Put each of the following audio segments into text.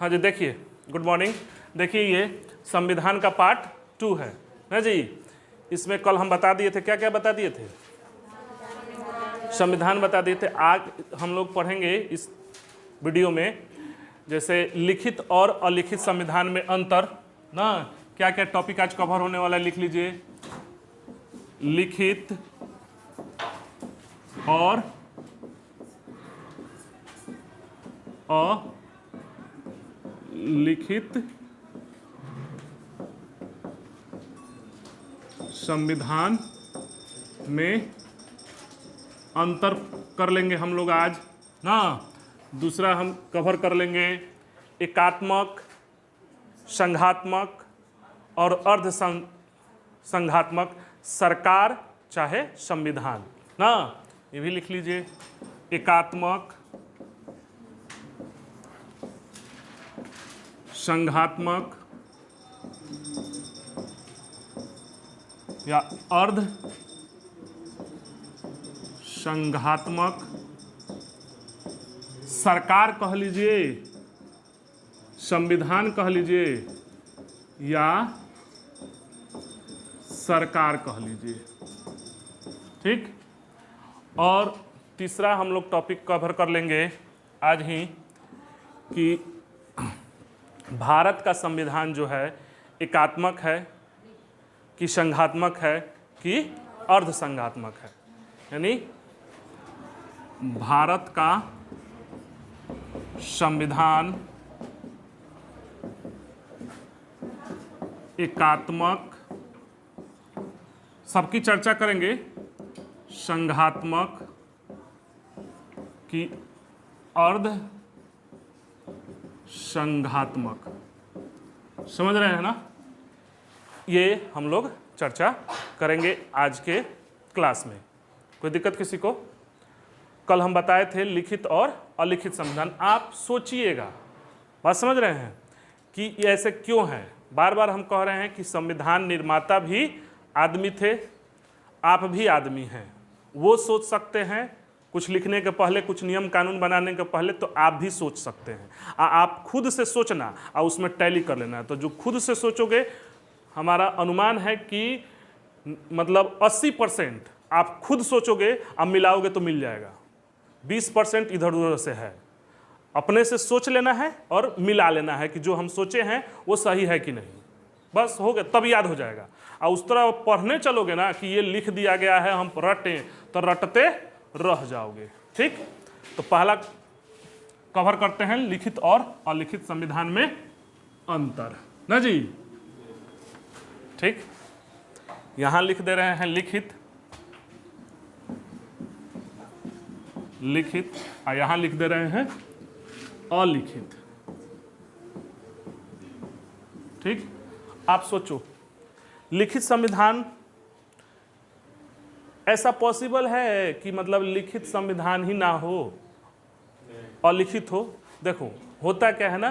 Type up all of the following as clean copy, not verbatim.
हाँ जी, देखिए, good morning. देखिए ये संविधान का पार्ट 2 है ना जी। इसमें कल हम बता दिए थे, क्या क्या बता दिए थे? संविधान बता दिए थे। आज हम लोग पढ़ेंगे इस वीडियो में जैसे लिखित और अलिखित संविधान में अंतर ना, क्या क्या टॉपिक आज कवर होने वाला है लिख लीजिए। लिखित और अलिखित संविधान में अंतर कर लेंगे हम लोग आज ना। दूसरा हम कवर कर लेंगे एकात्मक, संघात्मक और अर्ध संघात्मक सरकार चाहे संविधान ना, ये भी लिख लीजिए। एकात्मक, संघात्मक या अर्ध संघात्मक सरकार कह लीजिए, संविधान कह लीजिए या सरकार कह लीजिए, ठीक। और तीसरा हम लोग टॉपिक कवर कर लेंगे आज ही कि भारत का संविधान जो है एकात्मक है कि संघात्मक है कि अर्ध संघात्मक है। यानी भारत का संविधान एकात्मक, सबकी चर्चा करेंगे, संघात्मक कि अर्ध संघात्मक, समझ रहे हैं ना। ये हम लोग चर्चा करेंगे आज के क्लास में। कोई दिक्कत किसी को? कल हम बताए थे लिखित और अलिखित संविधान। आप सोचिएगा, बात समझ रहे हैं कि ये ऐसे क्यों है। बार बार हम कह रहे हैं कि संविधान निर्माता भी आदमी थे, आप भी आदमी हैं। वो सोच सकते हैं कुछ लिखने के पहले, कुछ नियम कानून बनाने के पहले, तो आप भी सोच सकते हैं। आप खुद से सोचना और उसमें टैली कर लेना। तो जो खुद से सोचोगे, हमारा अनुमान है कि मतलब 80% आप खुद सोचोगे, आप मिलाओगे तो मिल जाएगा। 20% इधर उधर से है। अपने से सोच लेना है और मिला लेना है कि जो हम सोचे हैं वो सही है कि नहीं, बस हो गया, तब याद हो जाएगा। और उस तरह पढ़ने चलोगे ना कि ये लिख दिया गया है, हम रटें, तो रटते रह जाओगे, ठीक। तो पहला कवर करते हैं लिखित और अलिखित संविधान में अंतर ना जी, ठीक। यहां लिख दे रहे हैं लिखित, लिखित, और यहां लिख दे रहे हैं अलिखित, ठीक। आप सोचो, लिखित संविधान, ऐसा पॉसिबल है कि मतलब लिखित संविधान ही ना हो, अलिखित हो? देखो होता क्या है ना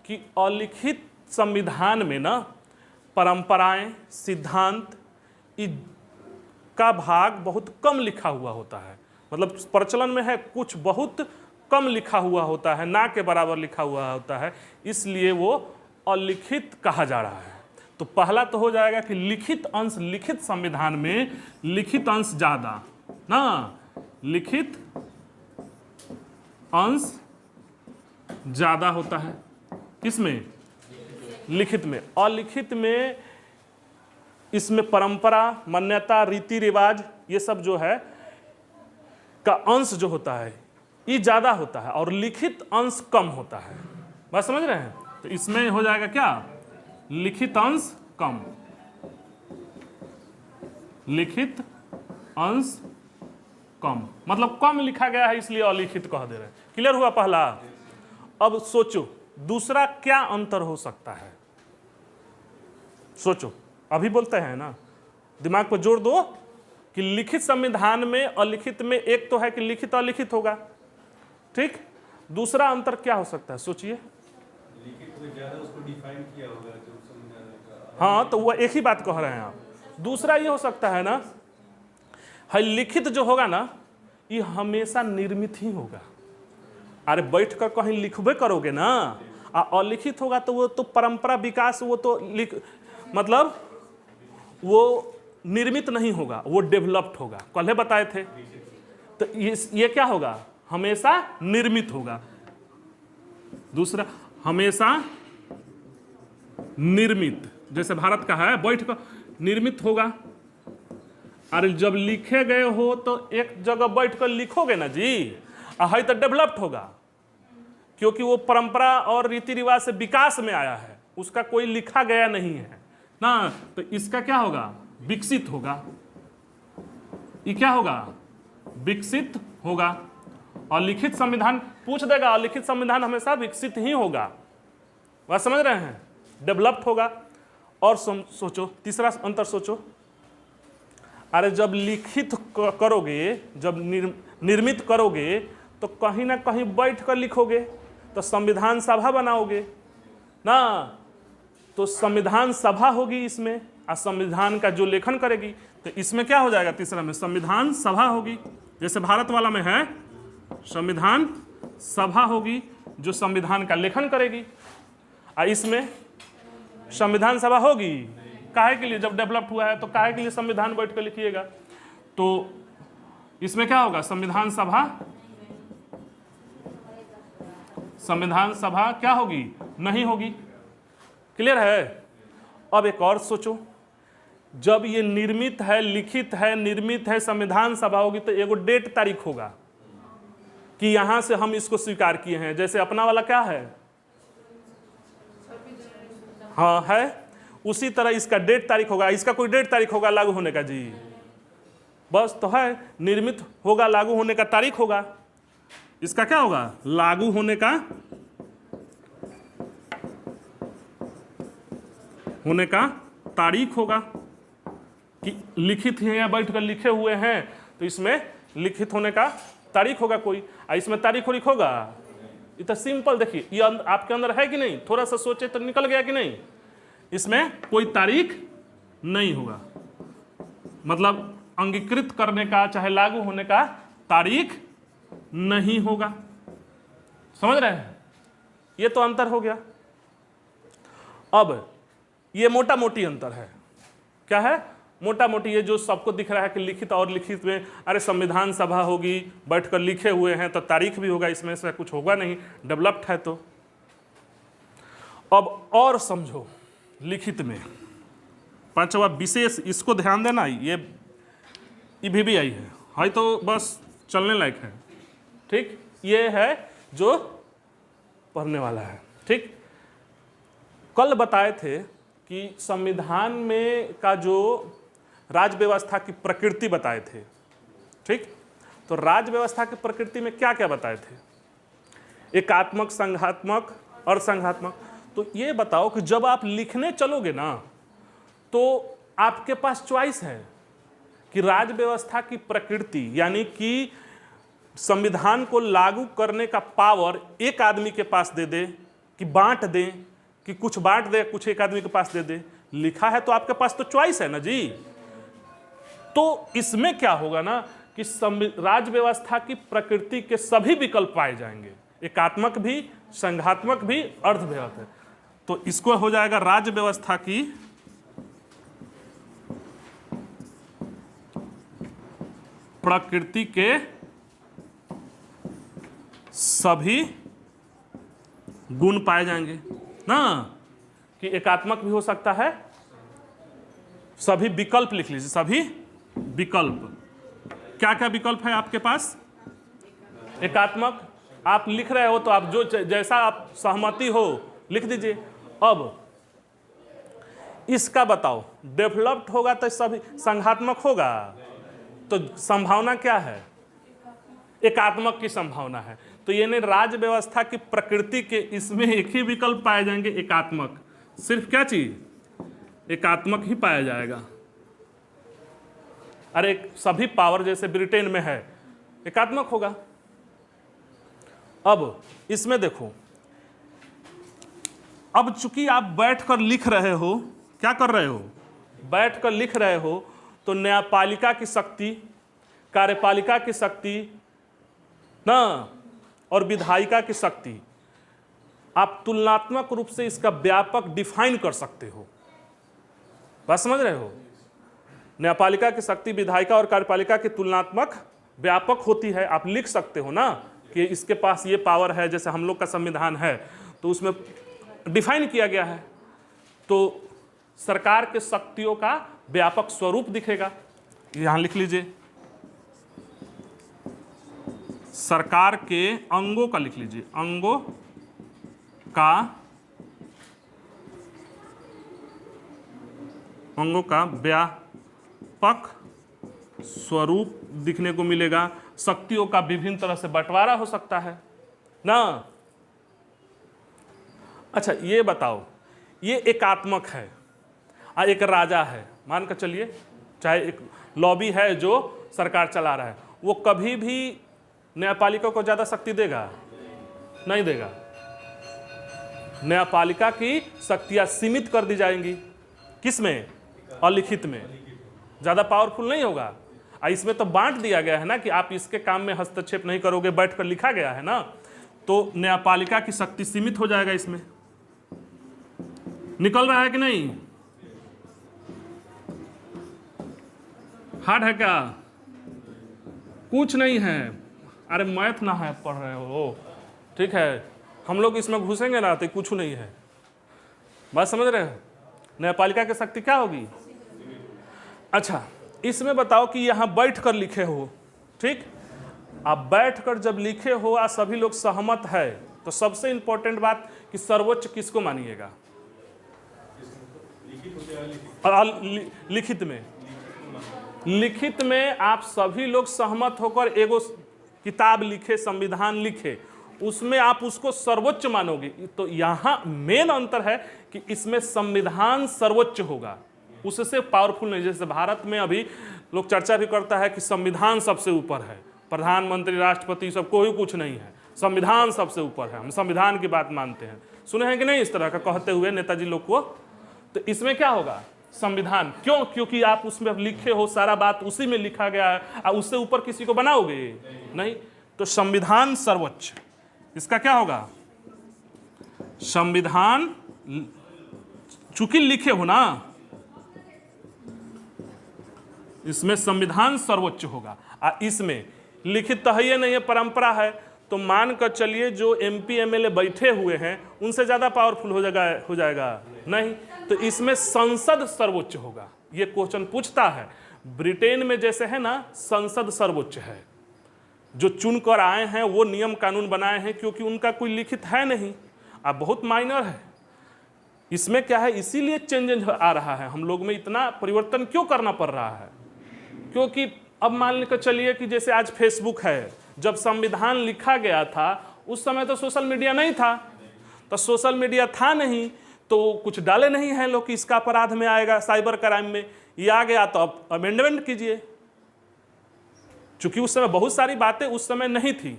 कि अलिखित संविधान में ना परंपराएं, सिद्धांत का भाग बहुत कम लिखा हुआ होता है। मतलब प्रचलन में है, कुछ बहुत कम लिखा हुआ होता है, ना के बराबर लिखा हुआ होता है, इसलिए वो अलिखित कहा जा रहा है। तो पहला तो हो जाएगा कि लिखित अंश, लिखित संविधान में लिखित अंश ज्यादा ना, लिखित अंश ज्यादा होता है। किसमें? लिखित में। अलिखित में इसमें परंपरा, मान्यता, रीति रिवाज, ये सब जो है का अंश जो होता है ये ज्यादा होता है और लिखित अंश कम होता है। बात समझ रहे हैं? तो इसमें हो जाएगा क्या? लिखित अंश कम, लिखित अंश कम, मतलब कम लिखा गया है इसलिए अलिखित कह दे रहे हैं। क्लियर हुआ पहला? अब सोचो दूसरा क्या अंतर हो सकता है। सोचो, अभी बोलते हैं ना, दिमाग पर जोर दो कि लिखित संविधान में अलिखित में एक तो है कि लिखित अलिखित होगा, ठीक। दूसरा अंतर क्या हो सकता है? सोचिए। लिखित में ज्यादा उसको डिफाइन किया होगा जो संविधान का। हाँ, तो वह एक ही बात कह रहे हैं आप। दूसरा ये हो सकता है ना, है लिखित जो होगा ना ये हमेशा निर्मित ही होगा। अरे बैठ कर कहीं लिखबे करोगे ना, अलिखित होगा तो वो तो परंपरा विकास, वो तो मतलब वो निर्मित नहीं होगा, वो डेवलप्ड होगा। कल बताए थे। तो ये क्या होगा? हमेशा निर्मित होगा। दूसरा, हमेशा निर्मित, जैसे भारत का है बैठ कर निर्मित होगा। अरे जब लिखे गए हो तो एक जगह बैठ कर लिखोगे ना जी, है तो डेवलप्ड होगा, क्योंकि वो परंपरा और रीति रिवाज से विकास में आया है, उसका कोई लिखा गया नहीं है ना। तो इसका क्या होगा? विकसित होगा। ये क्या होगा? विकसित होगा। और लिखित संविधान पूछ देगा, और लिखित संविधान हमेशा विकसित ही होगा। वह समझ रहे हैं? डेवलप्ड होगा। और सोचो, तीसरा अंतर सोचो। अरे जब लिखित करोगे, जब निर्मित करोगे तो कहीं ना कहीं बैठ कर लिखोगे, तो संविधान सभा बनाओगे ना, तो संविधान सभा होगी इसमें, और संविधान का जो लेखन करेगी, तो इसमें क्या हो जाएगा? तीसरा में संविधान सभा होगी, जैसे भारत वाला में है संविधान सभा होगी जो संविधान का लेखन करेगी। और इसमें संविधान सभा होगी काहे के लिए? जब डेवलप हुआ है तो काहे के लिए संविधान बैठ कर लिखिएगा? तो इसमें क्या होगा? संविधान सभा क्या होगी? नहीं होगी। क्लियर है? अब एक और सोचो, जब ये निर्मित है, लिखित है, निर्मित है, संविधान सभा होगी, तो एगो डेट तारीख होगा कि यहां से हम इसको स्वीकार किए हैं। जैसे अपना वाला क्या है? हाँ है, उसी तरह इसका डेट तारीख होगा। इसका कोई डेट तारीख होगा लागू होने का जी? बस तो है, निर्मित होगा, लागू होने का तारीख होगा। इसका क्या होगा? लागू होने का तारीख होगा कि लिखित है या बैठ कर लिखे हुए हैं, तो इसमें लिखित होने का तारीख होगा कोई। इसमें तारीख होगा। ये तो सिंपल, देखिए ये आपके अंदर है कि नहीं? थोड़ा सा सोचे तो निकल गया कि नहीं? इसमें कोई तारीख नहीं होगा, मतलब अंगीकृत करने का चाहे लागू होने का तारीख नहीं होगा। समझ रहे हैं? ये तो अंतर हो गया। अब ये मोटा मोटी अंतर है। क्या है? मोटा मोटी ये जो सबको दिख रहा है कि लिखित और लिखित में, अरे संविधान सभा होगी, बैठकर लिखे हुए हैं तो तारीख भी होगा, इसमें से कुछ होगा नहीं, डेवलप्ड है। तो अब और समझो, लिखित में पांचवा विशेष, इसको ध्यान देना, ये भी आई है तो बस चलने लायक है। ठीक, ये है जो पढ़ने वाला है। ठीक, कल बताए थे कि संविधान में का जो राज्य व्यवस्था की प्रकृति बताए थे। ठीक, तो राज्य व्यवस्था की प्रकृति में क्या क्या बताए थे? एकात्मक, संघात्मक और संघात्मक। तो ये बताओ कि जब आप लिखने चलोगे ना, तो आपके पास चॉइस है कि राज्य व्यवस्था की प्रकृति, यानी कि संविधान को लागू करने का पावर एक आदमी के पास दे दे, कि बांट दें, कि कुछ बांट दे, कुछ एक आदमी के पास दे दे। लिखा है तो आपके पास तो चॉइस है ना जी। तो इसमें क्या होगा ना कि राज्य व्यवस्था की प्रकृति के सभी विकल्प पाए जाएंगे, एकात्मक भी, संघात्मक भी, अर्धव्यवस्था। तो इसको हो जाएगा राज्य व्यवस्था की प्रकृति के सभी गुण पाए जाएंगे ना, कि एकात्मक भी हो सकता है, सभी विकल्प लिख लीजिए, सभी विकल्प। क्या क्या विकल्प है आपके पास? एकात्मक आप लिख रहे हो तो आप जो जैसा आप सहमति हो लिख दीजिए। अब इसका बताओ, डेवलप्ड होगा तो सभी संघात्मक होगा, तो संभावना क्या है? एकात्मक की संभावना है। तो ये राज्य व्यवस्था की प्रकृति के इसमें एक ही विकल्प पाए जाएंगे, एकात्मक। सिर्फ क्या चीज? एकात्मक ही पाया जाएगा। अरे सभी पावर जैसे ब्रिटेन में है, एकात्मक होगा। अब इसमें देखो, अब चूंकि आप बैठकर लिख रहे हो, क्या कर रहे हो? बैठकर लिख रहे हो, तो न्यायपालिका की शक्ति, कार्यपालिका की शक्ति ना, और विधायिका की शक्ति, आप तुलनात्मक रूप से इसका व्यापक डिफाइन कर सकते हो। बात समझ रहे हो? न्यायपालिका की शक्ति विधायिका और कार्यपालिका की तुलनात्मक व्यापक होती है। आप लिख सकते हो ना कि इसके पास ये पावर है, जैसे हम लोग का संविधान है तो उसमें डिफाइन किया गया है, तो सरकार के शक्तियों का व्यापक स्वरूप दिखेगा। यहां लिख लीजिए, सरकार के अंगों का लिख लीजिए, अंगों का व्यापक स्वरूप दिखने को मिलेगा। शक्तियों का विभिन्न तरह से बंटवारा हो सकता है ना। अच्छा ये बताओ, ये एकात्मक है और एक राजा है, मान कर चलिए, चाहे एक लॉबी है जो सरकार चला रहा है, वो कभी भी न्यायपालिका को ज़्यादा शक्ति देगा? नहीं देगा। न्यायपालिका की शक्तियां सीमित कर दी जाएंगी। किसमें? अलिखित में। ज़्यादा पावरफुल नहीं होगा। इसमें तो बांट दिया गया है ना कि आप इसके काम में हस्तक्षेप नहीं करोगे, बैठकर लिखा गया है ना, तो न्यायपालिका की शक्ति सीमित हो जाएगा। इसमें निकल रहा है कि नहीं? हार्ड है क्या? कुछ नहीं है। अरे मैथ ना है पढ़ रहे हो, ठीक है, हम लोग इसमें घुसेंगे ना तो कुछ नहीं है। बात समझ रहे हो? न्यायपालिका की शक्ति क्या होगी? अच्छा इसमें बताओ कि यहाँ बैठ कर लिखे हो, ठीक, आप बैठ कर जब लिखे हो और सभी लोग सहमत है, तो सबसे इंपॉर्टेंट बात कि सर्वोच्च किसको मानिएगा? लिखित में आप सभी लोग सहमत होकर एगो किताब लिखे, संविधान लिखे, उसमें आप उसको सर्वोच्च मानोगे। तो यहाँ मेन अंतर है कि इसमें संविधान सर्वोच्च होगा, उससे पावरफुल नहीं। जैसे भारत में अभी लोग चर्चा भी करता है कि संविधान सबसे ऊपर है, प्रधानमंत्री, राष्ट्रपति सब कोई कुछ नहीं है, संविधान सबसे ऊपर है, हम संविधान की बात मानते हैं। सुने हैं कि नहीं इस तरह का कहते हुए नेताजी लोग को? तो इसमें क्या होगा? संविधान। क्यों? क्योंकि आप उसमें लिखे हो, सारा बात उसी में लिखा गया है, और उससे ऊपर किसी को बनाओगे नहीं। तो संविधान सर्वोच्च, इसका क्या होगा? संविधान चूंकि लिखे हो ना, इसमें संविधान सर्वोच्च होगा। इसमें लिखित तो है ही नहीं है, परंपरा है, तो मान कर चलिए जो एमपी एमएलए बैठे हुए हैं उनसे ज़्यादा पावरफुल हो जाएगा नहीं। तो इसमें संसद सर्वोच्च होगा। ये क्वेश्चन पूछता है। ब्रिटेन में जैसे है ना, संसद सर्वोच्च है, जो चुनकर आए हैं वो नियम कानून बनाए हैं, क्योंकि उनका कोई लिखित है नहीं, अब बहुत माइनर है। इसमें क्या है, इसीलिए चेंज आ रहा है, हम लोग में इतना परिवर्तन क्यों करना पड़ रहा है? क्योंकि अब मान कर चलिए कि जैसे आज फेसबुक है, जब संविधान लिखा गया था उस समय तो सोशल मीडिया नहीं था, तो सोशल मीडिया था नहीं तो कुछ डाले नहीं हैं लोग कि इसका अपराध में आएगा, साइबर क्राइम में ये आ गया, तो अब अमेंडमेंट कीजिए। चूंकि उस समय बहुत सारी बातें उस समय नहीं थी,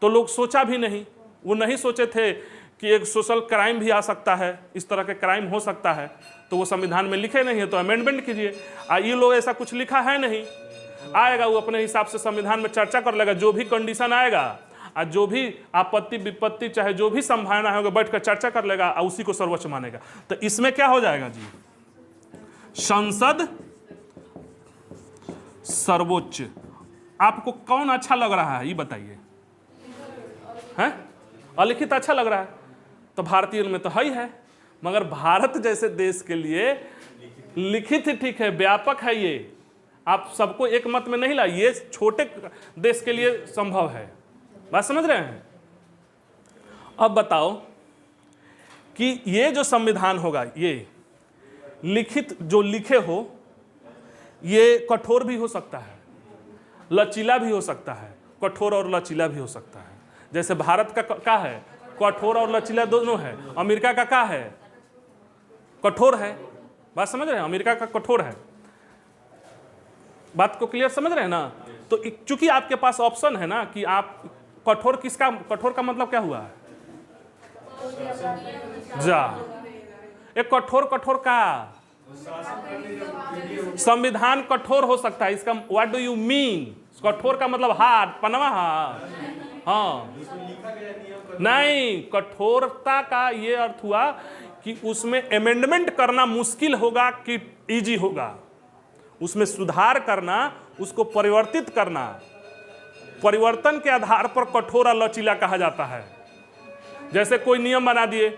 तो लोग सोचा भी नहीं, वो नहीं सोचे थे कि एक सोशल क्राइम भी आ सकता है, इस तरह के क्राइम हो सकता है, तो वो संविधान में लिखे नहीं है, तो अमेंडमेंट कीजिए। ये लोग ऐसा कुछ लिखा है नहीं, आएगा वो अपने हिसाब से संविधान में चर्चा कर लेगा, जो भी कंडीशन आएगा और जो भी आपत्ति विपत्ति चाहे जो भी संभावना होगा बैठकर चर्चा कर लेगा और उसी को सर्वोच्च मानेगा। तो इसमें क्या हो जाएगा जी? संसद सर्वोच्च। आपको कौन अच्छा लग रहा है ये बताइए? हैं? अलिखित अच्छा लग रहा है? तो भारतीय में तो है, मगर भारत जैसे देश के लिए लिखित ही ठीक है, व्यापक है। ये आप सबको एक मत में नहीं ला, ये छोटे देश के लिए संभव है। बात समझ रहे हैं? अब बताओ कि ये जो संविधान होगा, ये लिखित जो लिखे हो, ये कठोर भी हो सकता है, लचीला भी हो सकता है, कठोर और लचीला भी हो सकता है। जैसे भारत का क्या है, कठोर और लचीला दोनों है। अमेरिका का क्या है, कठोर है। बात समझ रहे हैं? अमेरिका का कठोर है। बात को क्लियर समझ रहे हैं ना? तो चूंकि आपके पास ऑप्शन है ना कि आप कठोर, किसका कठोर का मतलब क्या हुआ? जा एक कठोर का संविधान कठोर हो सकता है। इसका व्हाट डू यू मीन? कठोर का मतलब हार्ड, पनवा हार्ड। हाँ नहीं, कठोरता का ये अर्थ हुआ कि उसमें अमेंडमेंट करना मुश्किल होगा कि इजी होगा, उसमें सुधार करना, उसको परिवर्तित करना, परिवर्तन के आधार पर कठोर और लचीला कहा जाता है। जैसे कोई नियम बना दिए,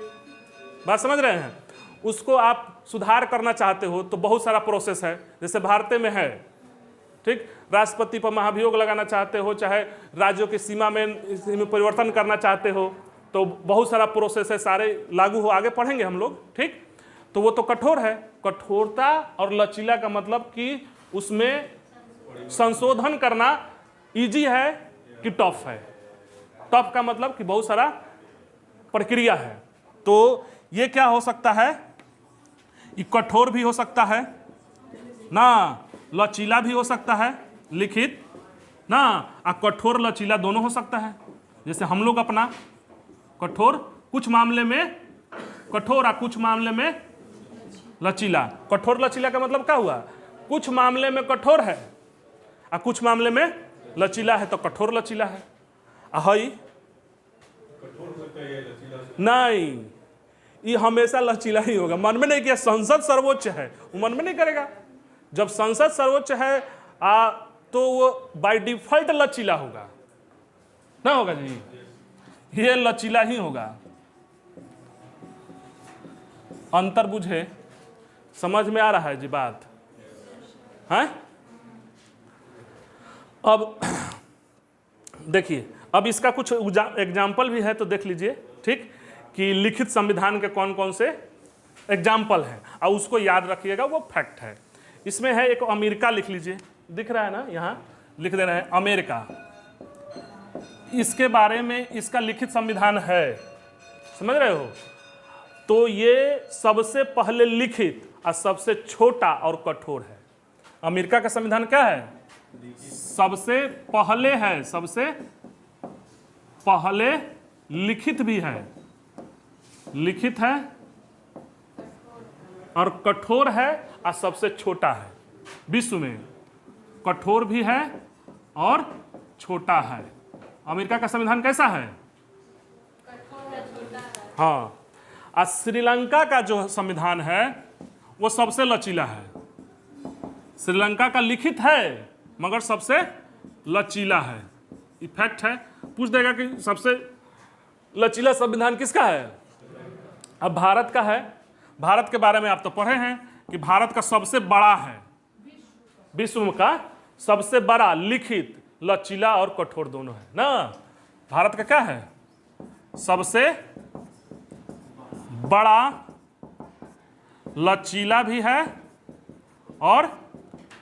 बात समझ रहे हैं, उसको आप सुधार करना चाहते हो तो बहुत सारा प्रोसेस है। जैसे भारत में है, ठीक, राष्ट्रपति पर महाभियोग लगाना चाहते हो, चाहे राज्यों की सीमा में इसमें परिवर्तन करना चाहते हो, तो बहुत सारा प्रोसेस है, सारे लागू हो, आगे पढ़ेंगे हम लोग, ठीक। तो वो तो कठोर है। कठोरता और लचीला का मतलब कि उसमें संशोधन करना इजी है कि टफ है। टफ का मतलब कि बहुत सारा प्रक्रिया है। तो ये क्या हो सकता है, ये कठोर भी हो सकता है ना, लचीला भी हो सकता है, लिखित ना, कठोर लचीला दोनों हो सकता है। जैसे हम लोग अपना कठोर, कुछ मामले में कठोर और कुछ मामले में लचीला। कठोर लचीला का मतलब क्या हुआ, कुछ मामले में कठोर है और कुछ मामले में लचीला है, तो कठोर लचीला है। हई नहीं, ये हमेशा लचीला ही होगा। मन में नहीं किया संसद सर्वोच्च है, वो मन में नहीं करेगा। जब संसद सर्वोच्च है तो वो बाय डिफॉल्ट लचीला होगा ना, होगा जी, ये लचीला ही होगा। अंतर बुझे, समझ में आ रहा है जी बात है। अब देखिए, अब इसका कुछ एग्जाम्पल भी है तो देख लीजिए, ठीक, कि लिखित संविधान के कौन कौन से एग्जाम्पल हैं और उसको याद रखिएगा, वो फैक्ट है। इसमें है एक अमेरिका, लिख लीजिए, दिख रहा है ना, यहाँ लिख दे रहे हैं अमेरिका। इसके बारे में इसका लिखित संविधान है, समझ रहे हो। तो ये सबसे पहले लिखित और सबसे छोटा और कठोर है। अमेरिका का संविधान क्या है, सबसे पहले है, सबसे पहले लिखित भी है, लिखित है और कठोर है और सबसे छोटा है। विश्व में कठोर भी है और छोटा है। अमेरिका का संविधान कैसा है, हाँ। और श्रीलंका का जो संविधान है वो सबसे लचीला है। श्रीलंका का लिखित है मगर सबसे लचीला है। इफेक्ट है, पूछ देगा कि सबसे लचीला संविधान किसका है। अब भारत का है, भारत के बारे में आप तो पढ़े हैं कि भारत का सबसे बड़ा है, विश्व का सबसे बड़ा लिखित, लचीला और कठोर दोनों है ना। भारत का क्या है, सबसे बड़ा, लचीला भी है और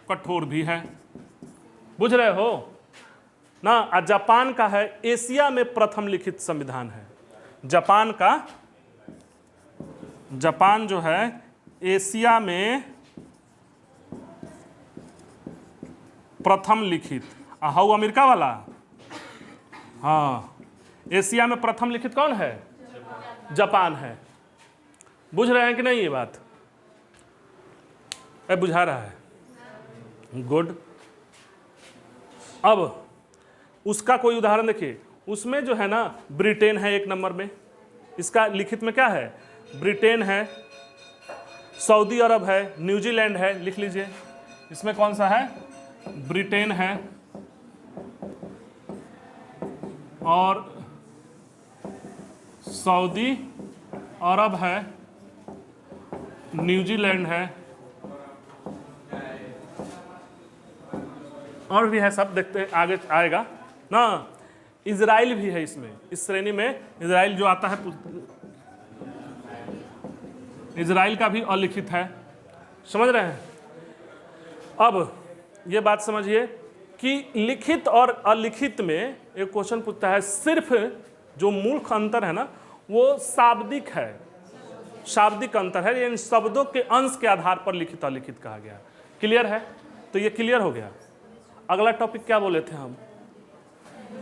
कठोर भी है, बुझ रहे हो ना। जापान का है, एशिया में प्रथम लिखित संविधान है। जापान का, जापान जो है एशिया में प्रथम लिखित। हाउ अमेरिका वाला, हाँ, एशिया में प्रथम लिखित कौन है, जापान है। बुझ रहे हैं कि नहीं ये बात, बुझा रहा है, गुड। अब उसका कोई उदाहरण देखिए, उसमें जो है ना ब्रिटेन है एक नंबर में, इसका लिखित में क्या है, ब्रिटेन है, सऊदी अरब है, न्यूजीलैंड है, लिख लीजिए। इसमें कौन सा है, ब्रिटेन है और सऊदी अरब है, न्यूजीलैंड है और भी है, सब देखते हैं आगे आएगा ना। इजराइल भी है इसमें, इस श्रेणी में इजराइल जो आता है, इजराइल का भी अलिखित है, समझ रहे हैं। अब ये बात समझिए कि लिखित और अलिखित में एक क्वेश्चन पूछता है, सिर्फ जो मूल अंतर है ना वो शाब्दिक है, शाब्दिक अंतर है, यानी शब्दों के अंश के आधार पर लिखित अलिखित कहा गया। क्लियर है, तो ये क्लियर हो गया। अगला टॉपिक क्या बोले थे हम,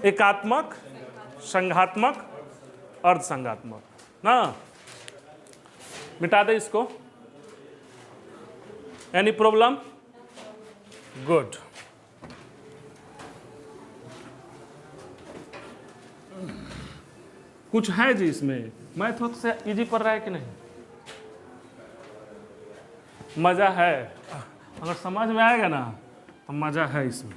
एकात्मक, संघात्मक, अर्धसंघात्मक ना। मिटा दे इसको, एनी प्रॉब्लम, गुड। कुछ है जी इसमें, मैथ वक्त से इजी पढ़ रहा है कि नहीं? मजा है, अगर समझ में आएगा ना तो मजा है इसमें।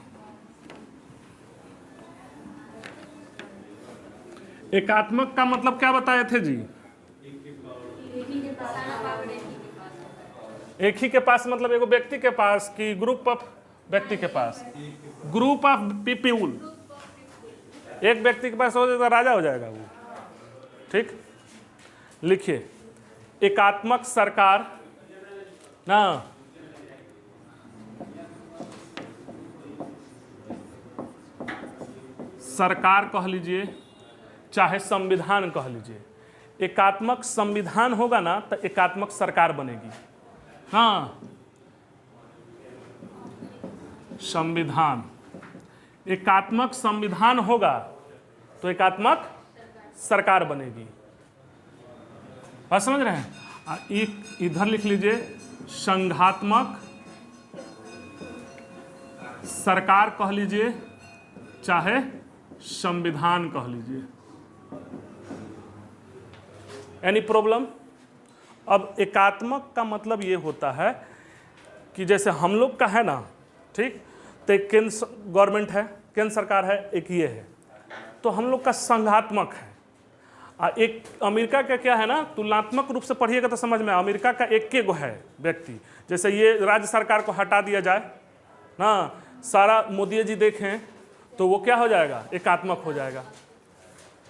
एकात्मक का मतलब क्या बताए थे जी? एक ही के पास मतलब एगो व्यक्ति के पास कि ग्रुप ऑफ व्यक्ति के पास? Group of people. एक व्यक्ति के पास हो जाए तो राजा हो जाएगा वो। ठीक, लिखिए एकात्मक सरकार ना सरकार कह लीजिए चाहे संविधान कह लीजिए। एकात्मक संविधान होगा ना तो एकात्मक सरकार बनेगी। हाँ, संविधान, एकात्मक संविधान होगा तो एकात्मक सरकार बनेगी। बात समझ रहे हैं? एक इधर लिख लीजिए संघात्मक सरकार कह लीजिए चाहे संविधान कह लीजिए। Any problem? अब एकात्मक का मतलब ये होता है कि जैसे हम लोग का है ना, ठीक, तो एक केंद्र गवर्नमेंट है, केंद्र सरकार है, एक ये है, तो हम लोग का संघात्मक है। एक अमेरिका का क्या है ना, तुलनात्मक रूप से पढ़िएगा तो समझ में, अमेरिका का एक के गो है व्यक्ति। जैसे ये राज्य सरकार को हटा दिया जाए ना, सारा मोदी जी देखें तो वो क्या हो जाएगा? एकात्मक हो जाएगा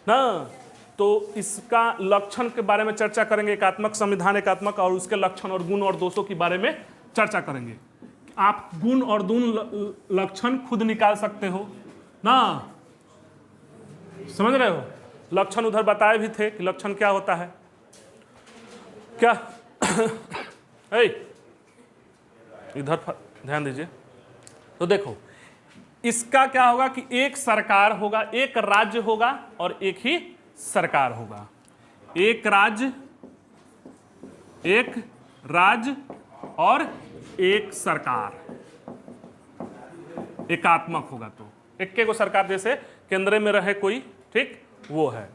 ना। तो इसका लक्षण के बारे में चर्चा करेंगे, एकात्मक संविधान, एकात्मक, और उसके लक्षण और गुण और दोषों के बारे में चर्चा करेंगे। आप गुण और लक्षण खुद निकाल सकते हो ना, समझ रहे हो? लक्षण उधर बताए भी थे कि लक्षण क्या होता है, क्या इधर ध्यान दीजिए। तो देखो इसका क्या होगा कि एक सरकार होगा, एक राज्य होगा और एक ही सरकार होगा। एक राज्य और एक सरकार एकात्मक होगा। तो एक को सरकार जैसे केंद्र में रहे कोई, ठीक, वो है।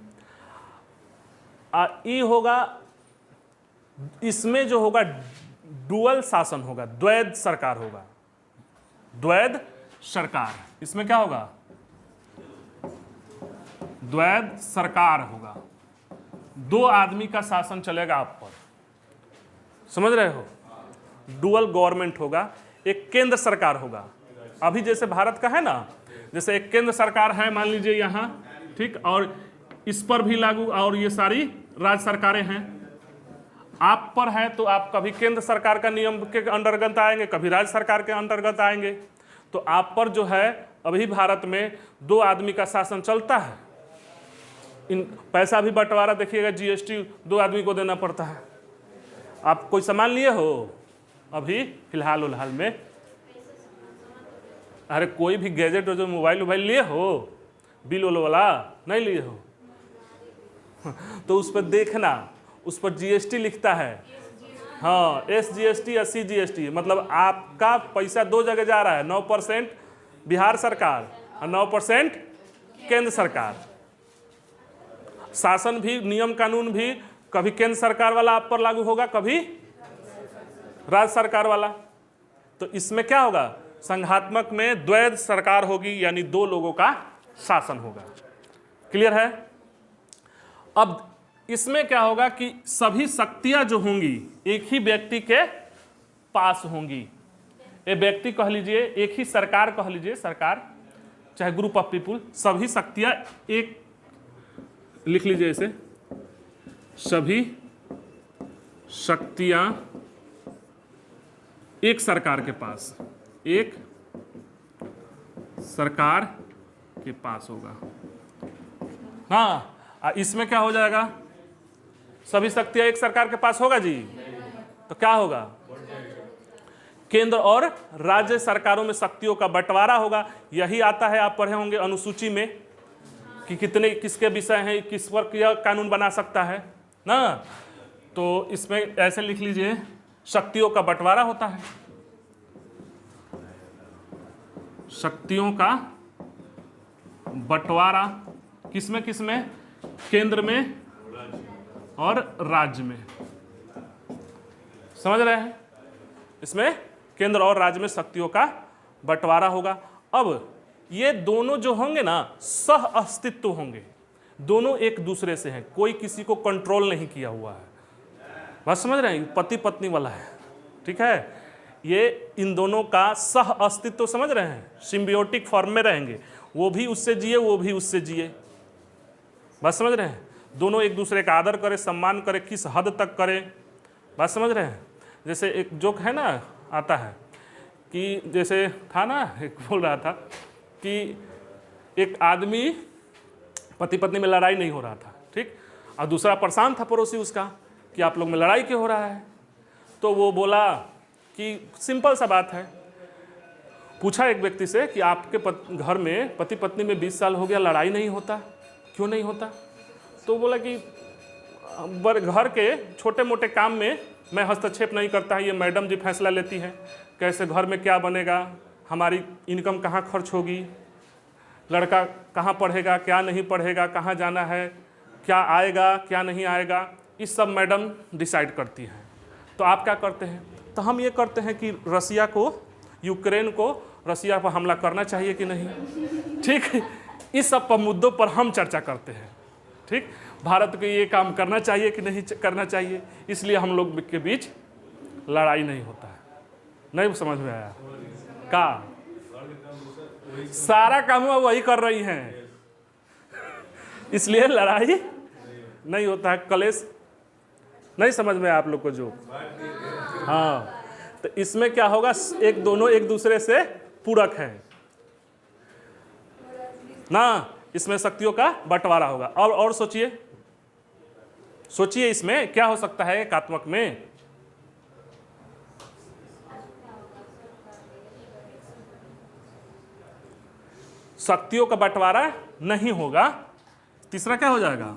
ई होगा, इसमें जो होगा डुअल शासन होगा, द्वैध सरकार होगा, द्वैध सरकार। इसमें क्या होगा? द्वैध सरकार होगा, दो आदमी का शासन चलेगा आप पर, समझ रहे हो? डुअल गवर्नमेंट होगा, एक केंद्र सरकार होगा। अभी जैसे भारत का है ना, जैसे एक केंद्र सरकार है मान लीजिए यहाँ, ठीक, और इस पर भी लागू, और ये सारी राज्य सरकारें हैं। आप पर है तो आप कभी केंद्र सरकार का नियम के अंतर्गत आएंगे, कभी राज्य सरकार के अंतर्गत आएंगे। तो आप पर जो है अभी भारत में दो आदमी का शासन चलता है। इन पैसा भी बंटवारा देखिएगा, जीएसटी दो आदमी को देना पड़ता है। आप कोई सामान लिए हो अभी फिलहाल उलहाल में? अरे कोई भी गैजेट जो मोबाइल वोबाइल लिए हो, बिल वाला नहीं लिए हो तो उस पर देखना, उस पर जीएसटी लिखता है। हाँ, SGST या CGST, मतलब आपका पैसा दो जगह जा रहा है, 9% बिहार सरकार और 9% केंद्र सरकार। शासन भी, नियम कानून भी कभी केंद्र सरकार वाला आप पर लागू होगा, कभी राज्य सरकार वाला। तो इसमें क्या होगा? संघात्मक में द्वैध सरकार होगी, यानी दो लोगों का शासन होगा। क्लियर है? अब इसमें क्या होगा कि सभी शक्तियां जो होंगी एक ही व्यक्ति के पास होंगी। ये व्यक्ति कह लीजिए, एक ही सरकार कह लीजिए, सरकार चाहे ग्रुप ऑफ पीपुल, सभी शक्तियां एक, लिख लीजिए इसे, सभी शक्तियां एक सरकार के पास, एक सरकार के पास होगा। हाँ, इसमें क्या हो जाएगा? सभी शक्तियां एक सरकार के पास होगा जी, तो क्या होगा? केंद्र और राज्य सरकारों में शक्तियों का बंटवारा होगा। यही आता है, आप पढ़े होंगे अनुसूची में, कि कितने किसके विषय हैं, किस पर क्या कानून बना सकता है ना। तो इसमें ऐसे लिख लीजिए, शक्तियों का बंटवारा होता है, शक्तियों का बंटवारा किसमें किसमें? केंद्र में और राज्य में। समझ रहे हैं? इसमें केंद्र और राज्य में शक्तियों का बंटवारा होगा। अब ये दोनों जो होंगे ना, सह अस्तित्व होंगे, दोनों एक दूसरे से हैं, कोई किसी को कंट्रोल नहीं किया हुआ है। बात समझ रहे हैं? पति पत्नी वाला है, ठीक है? ये इन दोनों का सह अस्तित्व, समझ रहे हैं? सिम्बियोटिक फॉर्म में रहेंगे, वो भी उससे जिए, वो भी उससे जिए। बात समझ रहे हैं? दोनों एक दूसरे का आदर करें, सम्मान करें, किस हद तक करें। बात समझ रहे हैं? जैसे एक जोक है ना, आता है कि जैसे था ना, एक बोल रहा था कि एक आदमी, पति पत्नी में लड़ाई नहीं हो रहा था, ठीक, और दूसरा परेशान था पड़ोसी उसका कि आप लोग में लड़ाई क्यों हो रहा है। तो वो बोला कि सिंपल सा बात है, पूछा एक व्यक्ति से कि आपके घर में पति पत्नी में 20 साल हो गया, लड़ाई नहीं होता, क्यों नहीं होता? तो बोला कि घर के छोटे मोटे काम में मैं हस्तक्षेप नहीं करता, ये मैडम जी फैसला लेती हैं, कैसे घर में क्या बनेगा, हमारी इनकम कहाँ खर्च होगी, लड़का कहाँ पढ़ेगा, क्या नहीं पढ़ेगा, कहाँ जाना है, क्या आएगा क्या नहीं आएगा, इस सब मैडम डिसाइड करती हैं। तो आप क्या करते हैं? तो हम ये करते हैं कि रसिया को, यूक्रेन को, रसिया पर हमला करना चाहिए कि नहीं, ठीक, इस सब पर मुद्दों पर हम चर्चा करते हैं, ठीक। भारत को ये काम करना चाहिए कि नहीं करना चाहिए, इसलिए हम लोग के बीच लड़ाई नहीं होता है। नहीं समझ में आया? का सारा काम वही कर रही हैं, इसलिए लड़ाई नहीं होता है, कलेश नहीं समझ में आप लोग को जो। हाँ, तो इसमें क्या होगा, दोनों एक दूसरे से पूरक हैं ना, इसमें शक्तियों का बंटवारा होगा। और सोचिए इसमें क्या हो सकता है एकात्मक में। शक्तियों का बंटवारा नहीं होगा। तीसरा क्या हो जाएगा?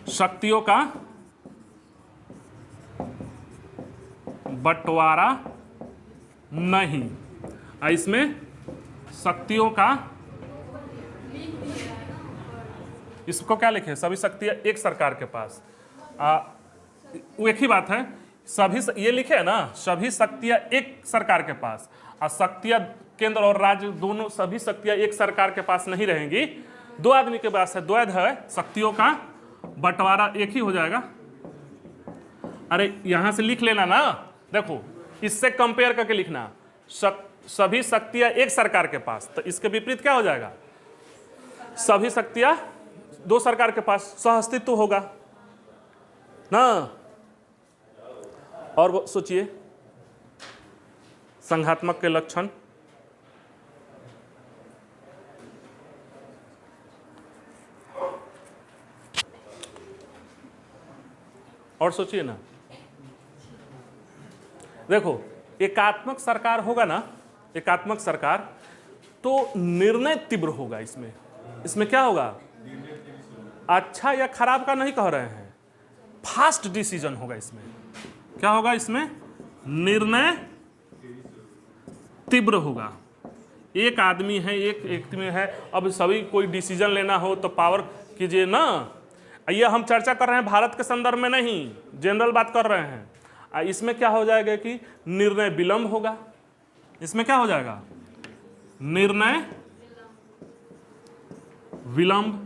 शक्तियों का बंटवारा नहीं, इसमें शक्तियों का, इसको क्या लिखे, सभी शक्तियां एक सरकार के पास। वो एक ही बात है, सभी ये लिखे है ना, सभी शक्तियां एक सरकार के पास, और शक्तियां केंद्र और राज्य दोनों, सभी शक्तियां एक सरकार के पास नहीं रहेंगी, दो आदमी के पास है, द्वैध है, शक्तियों का बंटवारा एक ही हो जाएगा। अरे यहां से लिख लेना ना, देखो इससे कंपेयर करके लिखना, सभी शक्तियां एक सरकार के पास, तो इसके विपरीत क्या हो जाएगा, सभी शक्तियां दो सरकार के पास, सहअस्तित्व होगा ना। और सोचिए संघात्मक के लक्षण, और सोचिए ना, देखो एकात्मक सरकार होगा ना, एकात्मक सरकार तो निर्णय तीव्र होगा। इसमें क्या होगा, अच्छा या खराब का नहीं कह रहे हैं, फास्ट डिसीजन होगा। इसमें क्या होगा, इसमें निर्णय तीव्र होगा। एक आदमी है, एक व्यक्ति में है, अब सभी कोई डिसीजन लेना हो तो पावर कीजिए ना। ये हम चर्चा कर रहे हैं भारत के संदर्भ में नहीं, जनरल बात कर रहे हैं। इसमें क्या हो जाएगा कि निर्णय विलंब होगा। इसमें क्या हो जाएगा, निर्णय विलंब।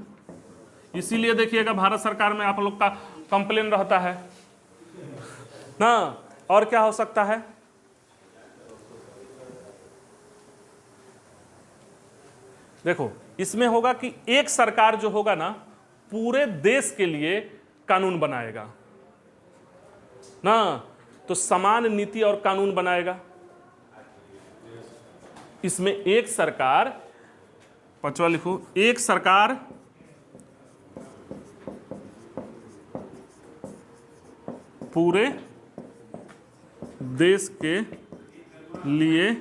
इसीलिए देखिएगा भारत सरकार में आप लोग का कंप्लेन रहता है ना। और क्या हो सकता है, देखो इसमें होगा कि एक सरकार जो होगा ना, पूरे देश के लिए कानून बनाएगा ना, तो समान नीति और कानून बनाएगा। इसमें एक सरकार, पचवा लिखो, एक सरकार पूरे देश के लिए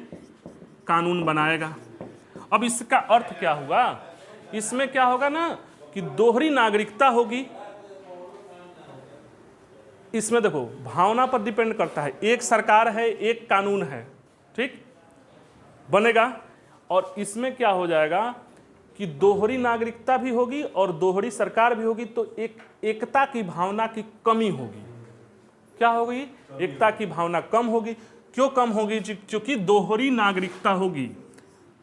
कानून बनाएगा। अब इसका अर्थ क्या हुआ, इसमें क्या होगा ना कि दोहरी नागरिकता होगी। इसमें देखो भावना पर डिपेंड करता है, एक सरकार है, एक कानून है, ठीक बनेगा। और इसमें क्या हो जाएगा, कि दोहरी नागरिकता भी होगी और दोहरी सरकार भी होगी तो एकता की भावना की कमी होगी। क्या होगी? एकता की भावना कम होगी। क्यों कम होगी? क्योंकि दोहरी नागरिकता होगी।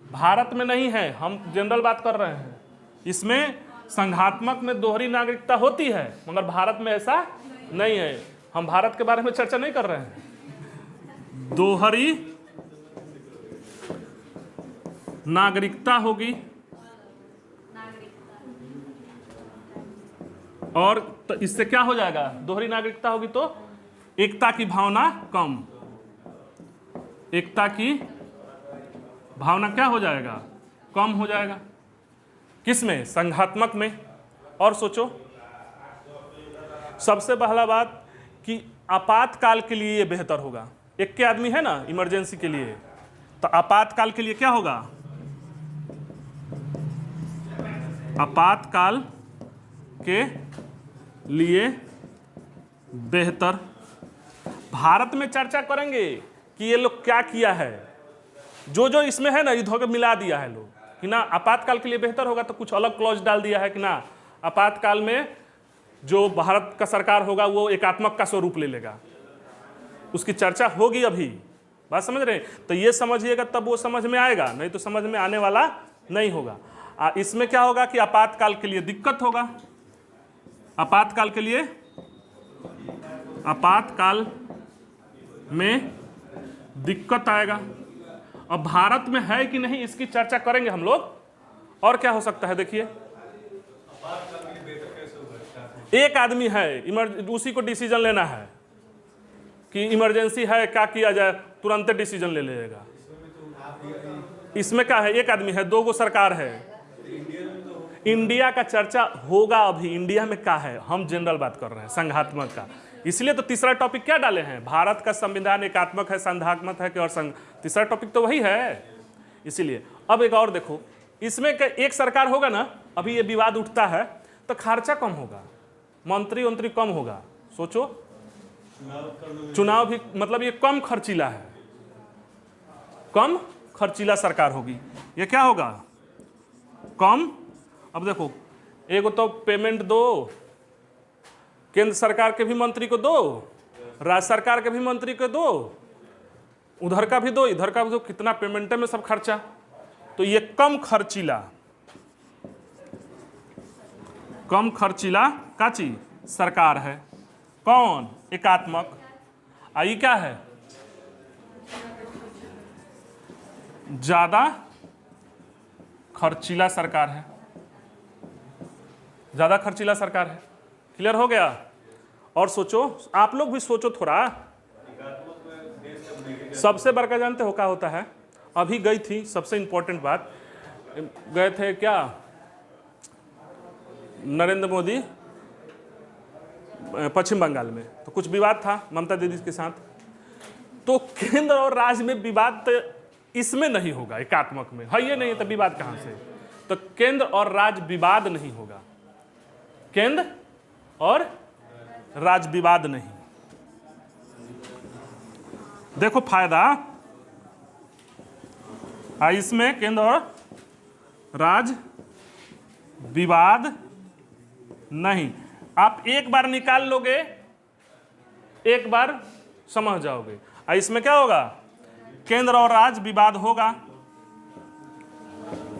भारत में नहीं है, हम जनरल बात कर रहे हैं। इसमें संघात्मक में दोहरी नागरिकता होती है, मगर भारत में ऐसा नहीं है। हम भारत के बारे में चर्चा नहीं कर रहे हैं। दोहरी नागरिकता होगी और तो इससे क्या हो जाएगा? दोहरी नागरिकता होगी तो एकता की भावना कम। एकता की भावना क्या हो जाएगा? कम हो जाएगा। किसमें? संघात्मक में। और सोचो, सबसे पहला बात कि आपातकाल के लिए ये बेहतर होगा। एक के आदमी है ना इमरजेंसी के लिए, तो आपातकाल के लिए क्या होगा? आपातकाल के लिए बेहतर। भारत में चर्चा करेंगे कि ये लोग क्या किया है, जो जो इसमें है ना इधर मिला दिया है लोग कि ना आपातकाल के लिए बेहतर होगा, तो कुछ अलग क्लॉज डाल दिया है कि ना आपातकाल में जो भारत का सरकार होगा वो एकात्मक का स्वरूप ले लेगा। उसकी चर्चा होगी अभी। बात समझ रहे हैं? तो ये समझिएगा तब वो समझ में आएगा, नहीं तो समझ में आने वाला नहीं होगा। इसमें क्या होगा कि आपातकाल के लिए दिक्कत होगा। आपातकाल के लिए, आपातकाल में दिक्कत आएगा। अब भारत में है कि नहीं इसकी चर्चा करेंगे हम लोग। और क्या हो सकता है? देखिए, एक आदमी है, उसी को डिसीजन लेना है कि इमरजेंसी है, क्या किया जाए, तुरंत डिसीजन ले लेगा। इसमें क्या है? एक आदमी है, दो गो सरकार है। इंडिया का चर्चा होगा अभी। इंडिया में क्या है? हम जनरल बात कर रहे हैं, संघात्मक का। इसलिए तो तीसरा टॉपिक क्या डाले हैं? भारत का संविधान एकात्मक है, संघात्मक है कि और तीसरा टॉपिक तो वही है। इसीलिए अब एक और देखो, इसमें एक सरकार होगा ना, अभी ये विवाद उठता है तो खर्चा कम होगा, मंत्री कम होगा। सोचो, चुनाव भी मतलब ये कम खर्चीला है, कम खर्चीला सरकार होगी। ये क्या होगा? कम। अब देखो, एक तो पेमेंट दो, केंद्र सरकार के भी मंत्री को दो, राज्य सरकार के भी मंत्री को दो, उधर का भी दो, इधर का भी दो, कितना पेमेंट में सब खर्चा। तो ये कम खर्चीला का चीज सरकार है। कौन? एकात्मक। आई क्या है? ज्यादा खर्चीला सरकार है, ज्यादा खर्चीला सरकार है। क्लियर हो गया? और सोचो, आप लोग भी सोचो थोड़ा। सबसे बड़का जानते हो क्या होता है? अभी गई थी, सबसे इंपॉर्टेंट बात, गए थे क्या नरेंद्र मोदी पश्चिम बंगाल में, तो कुछ विवाद था ममता दीदी के साथ। तो केंद्र और राज्य में विवाद तो इसमें नहीं होगा, एकात्मक में है ये नहीं, तो विवाद कहां से? तो केंद्र और राज्य विवाद नहीं होगा, केंद्र और राज्य विवाद नहीं। देखो फायदा, इसमें केंद्र और राज्य विवाद नहीं। आप एक बार निकाल लोगे, एक बार समझ जाओगे। इसमें क्या होगा? केंद्र और राज्य विवाद होगा,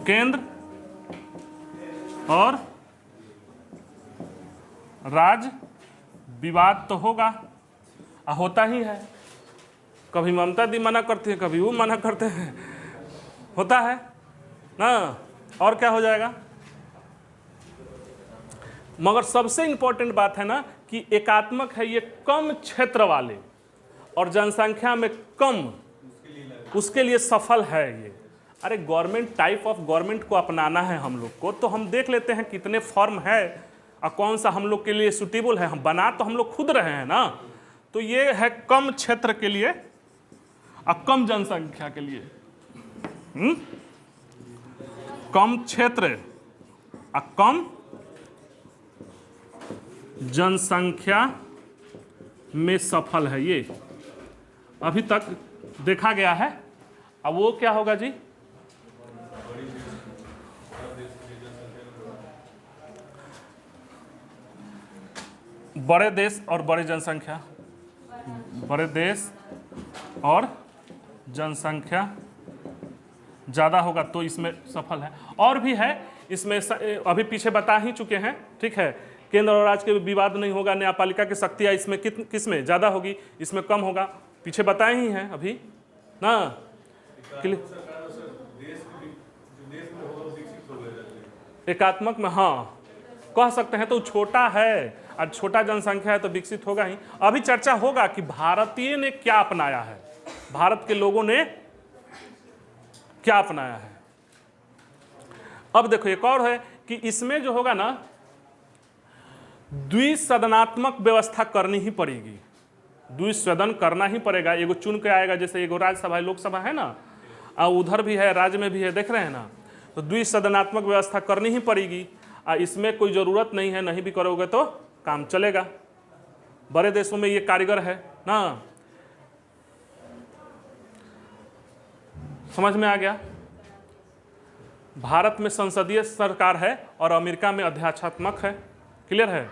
केंद्र और राज्य विवाद तो होगा, होता ही है। कभी ममता दी मना करती है, कभी वो मना करते हैं, होता है ना। और क्या हो जाएगा? मगर सबसे इंपॉर्टेंट बात है ना कि एकात्मक है, ये कम क्षेत्र वाले और जनसंख्या में कम, उसके लिए सफल है ये। अरे गवर्नमेंट, टाइप ऑफ गवर्नमेंट को अपनाना है हम लोग को, तो हम देख लेते हैं कितने फॉर्म है और कौन सा हम लोग के लिए सूटेबल है। हम बना तो हम लोग खुद रहे हैं ना। तो ये है कम क्षेत्र के लिए और कम जनसंख्या के लिए। कम क्षेत्र और कम जनसंख्या में सफल है, ये अभी तक देखा गया है। अब वो क्या होगा जी? बड़े देश और बड़ी जनसंख्या, बड़े देश और जनसंख्या ज़्यादा होगा तो इसमें सफल है। और भी है इसमें, अभी पीछे बता ही चुके हैं, ठीक है। केंद्र और राज्य के विवाद नहीं होगा, न्यायपालिका की शक्तियाँ इसमें किस में ज़्यादा होगी, इसमें कम होगा, पीछे बताए ही हैं अभी ना। एकात्मक में हाँ कह सकते हैं, तो छोटा है और छोटा जनसंख्या है तो विकसित होगा ही। अभी चर्चा होगा कि भारतीय ने क्या अपनाया है, भारत के लोगों ने क्या अपनाया है। अब देखो एक और है कि इसमें जो होगा ना, द्विसदनात्मक व्यवस्था करनी ही पड़ेगी, द्विसदन करना ही पड़ेगा। एगो चुन के आएगा, जैसे एगो राज्यसभा लोकसभा है ना, और उधर भी है राज्य में भी है, देख रहे हैं ना। तो द्विसदनात्मक व्यवस्था करनी ही पड़ेगी, और इसमें कोई ज़रूरत नहीं है, नहीं भी करोगे तो काम चलेगा। बड़े देशों में ये कारीगर है ना, समझ में आ गया। भारत में संसदीय सरकार है और अमेरिका में अध्यक्षात्मक है, क्लियर है।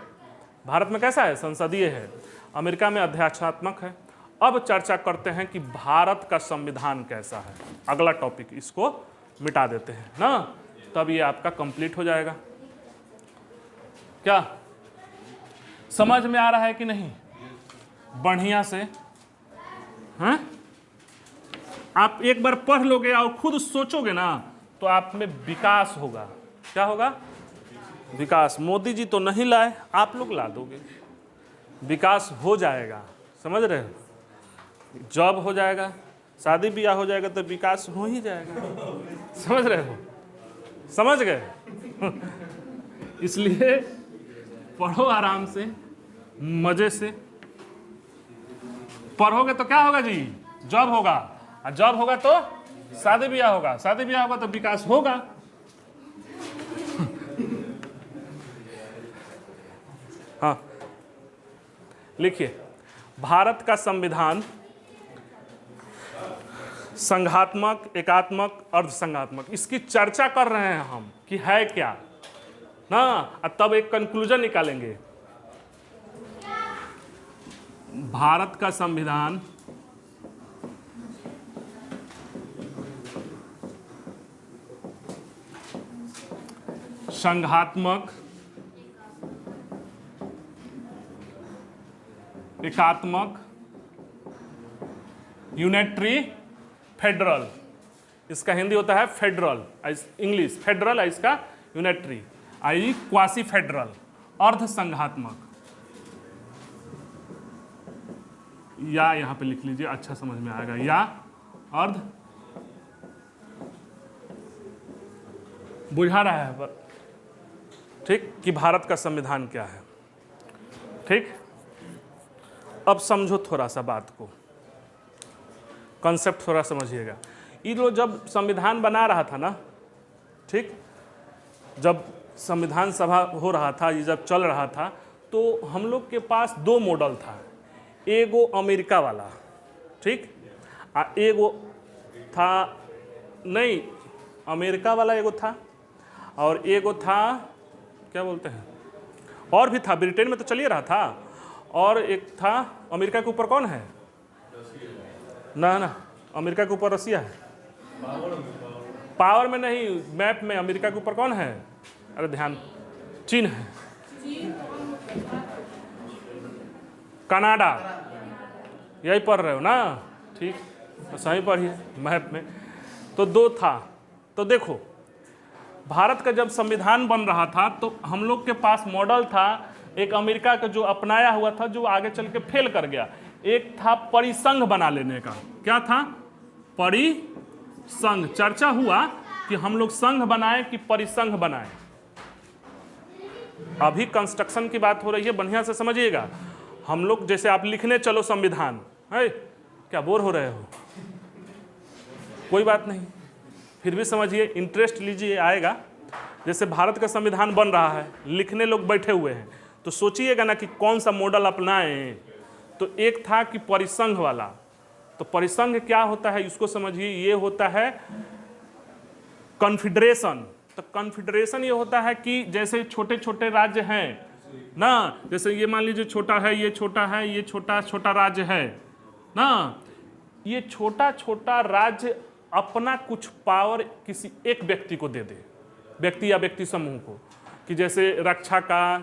भारत में कैसा है, संसदीय है, अमेरिका में अध्यक्षात्मक है। अब चर्चा करते हैं कि भारत का संविधान कैसा है, अगला टॉपिक, इसको मिटा देते हैं ना, तब ये आपका कंप्लीट हो जाएगा। क्या समझ में आ रहा है कि नहीं, बढ़िया से हैं? आप एक बार पढ़ लोगे और खुद सोचोगे ना तो आप में विकास होगा। क्या होगा, विकास। मोदी जी तो नहीं लाए, आप लोग ला दोगे, विकास हो जाएगा, समझ रहे हो। जॉब हो जाएगा, शादी ब्याह हो जाएगा तो विकास हो ही जाएगा, समझ रहे हो, समझ गए। इसलिए पढ़ो आराम से, मजे से पढ़ोगे तो क्या होगा जी, जॉब होगा, और जॉब होगा तो शादी ब्याह होगा, शादी ब्याह होगा तो विकास होगा। हाँ लिखिए, भारत का संविधान संघात्मक, एकात्मक, अर्धसंघात्मक, इसकी चर्चा कर रहे हैं हम कि है क्या ना, तब एक कंक्लूजन निकालेंगे। भारत का संविधान संघात्मक, एकात्मक, यूनिटरी, फेडरल, इसका हिंदी होता है फेडरल, इंग्लिश फेडरल है इसका, यूनिटरी, आई क्वासी फेडरल, अर्धसंघात्मक, या यहां पे लिख लीजिए, अच्छा समझ में आएगा, या अर्ध, बुझा रहा है पर ठीक कि भारत का संविधान क्या है। ठीक, अब समझो थोड़ा सा बात को, कॉन्सेप्ट थोड़ा समझिएगा। ये लोग जब संविधान बना रहा था ना, ठीक, जब संविधान सभा हो रहा था, ये जब चल रहा था, तो हम लोग के पास दो मॉडल था, एगो अमेरिका वाला, ठीक, एगो था, नहीं अमेरिका वाला एगो था, और एगो था क्या बोलते हैं, और भी था, ब्रिटेन में तो चलिए रहा था, और एक था अमेरिका के ऊपर कौन है, ना ना अमेरिका के ऊपर रसिया है, पावर में नहीं, मैप में अमेरिका के ऊपर कौन है, अरे ध्यान, चीन है, कनाडा, यही पढ़ रहे हो ना, ठीक, सही पढ़िए मैप में। तो दो था। तो देखो भारत का जब संविधान बन रहा था तो हम लोग के पास मॉडल था एक अमेरिका का जो अपनाया हुआ था, जो आगे चल के फेल कर गया। एक था परिसंघ बना लेने का। क्या था, परिसंघ। चर्चा हुआ कि हम लोग संघ बनाए कि परिसंघ बनाए। अभी कंस्ट्रक्शन की बात हो रही है, बढ़िया से समझिएगा। हम लोग जैसे आप लिखने चलो संविधान, है क्या बोर हो रहे हो, कोई बात नहीं, फिर भी समझिए, इंटरेस्ट लीजिए, आएगा। जैसे भारत का संविधान बन रहा है, लिखने लोग बैठे हुए हैं, तो सोचिएगा ना कि कौन सा मॉडल अपनाएं। तो एक था कि परिसंघ वाला। तो परिसंघ क्या होता है इसको समझिए, ये होता है कॉन्फेडरेशन। तो कॉन्फेडरेशन ये होता है कि जैसे छोटे छोटे राज्य हैं ना। जैसे ये मान लीजिए छोटा है, ये छोटा है, ये छोटा छोटा राज्य है ना। ये छोटा छोटा राज्य अपना कुछ पावर किसी एक व्यक्ति को दे दे, व्यक्ति या व्यक्ति समूह को, कि जैसे रक्षा का,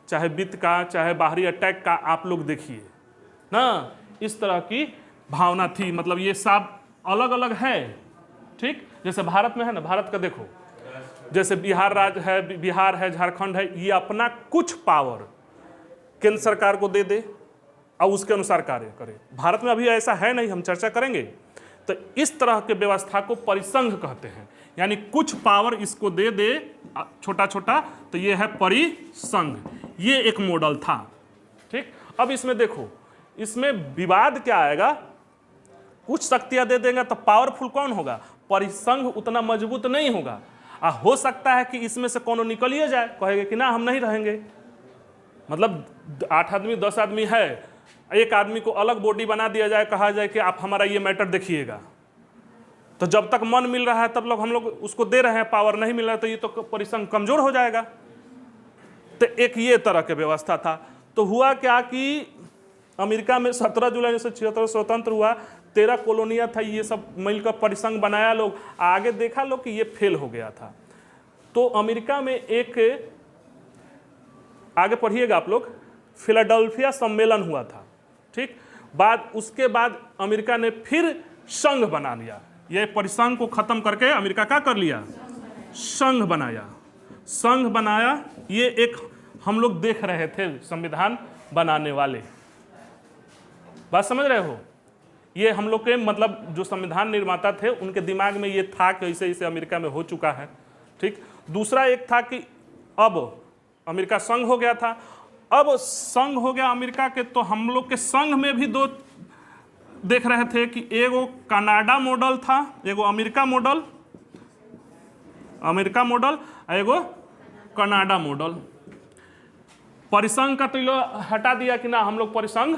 चाहे वित्त का, चाहे बाहरी अटैक का, आप लोग देखिए ना, इस तरह की भावना थी। मतलब ये सब अलग अलग है, ठीक। जैसे भारत में है ना, भारत का देखो, जैसे बिहार राज्य है, बिहार है, झारखंड है, ये अपना कुछ पावर केंद्र सरकार को दे दे और उसके अनुसार कार्य करे। भारत में अभी ऐसा है नहीं, हम चर्चा करेंगे। तो इस तरह के व्यवस्था को परिसंघ कहते हैं, यानी कुछ पावर इसको दे दे छोटा छोटा, तो ये है परिसंघ। ये एक मॉडल था, ठीक। अब इसमें देखो, इसमें विवाद क्या आएगा, कुछ शक्तियां दे देंगे तो पावरफुल कौन होगा, परिसंघ उतना मजबूत नहीं होगा। हो सकता है कि इसमें से कोनो निकल ही जाए, कहेगा कि ना हम नहीं रहेंगे। मतलब 8 आदमी 10 आदमी है, एक आदमी को अलग बॉडी बना दिया जाए, कहा जाए कि आप हमारा ये मैटर देखिएगा, तो जब तक मन मिल रहा है तब लोग हम लोग उसको दे रहे हैं, पावर नहीं मिल रहा है तो ये तो परिसंघ कमजोर हो जाएगा। तो एक ये तरह की व्यवस्था था। तो हुआ क्या कि अमेरिका में 17 जुलाई 1976 स्वतंत्र हुआ, 13 कॉलोनियाँ था, ये सब मिलकर परिसंघ बनाया लोग। आगे देखा लोग कि ये फेल हो गया था। तो अमेरिका में एक, आगे पढ़िएगा आप लोग, फिलाडेल्फिया सम्मेलन हुआ था, ठीक। उसके बाद अमेरिका ने फिर संघ बना लिया। ये परिसंघ को खत्म करके अमेरिका क्या कर लिया, संघ बनाया। संघ बनाया, ये एक हम लोग देख रहे थे संविधान बनाने वाले, बात समझ रहे हो। ये हम लोग के मतलब जो संविधान निर्माता थे उनके दिमाग में ये था कि ऐसे ऐसे अमेरिका में हो चुका है, ठीक। दूसरा एक था कि अब अमेरिका संघ हो गया था। अब संघ हो गया अमेरिका के, तो हम लोग के संघ में भी दो देख रहे थे कि एगो कनाडा मॉडल था, एगो अमेरिका मॉडल, एगो कनाडा मॉडल। परिसंघ का तो लो हटा दिया कि ना हम लोग परिसंघ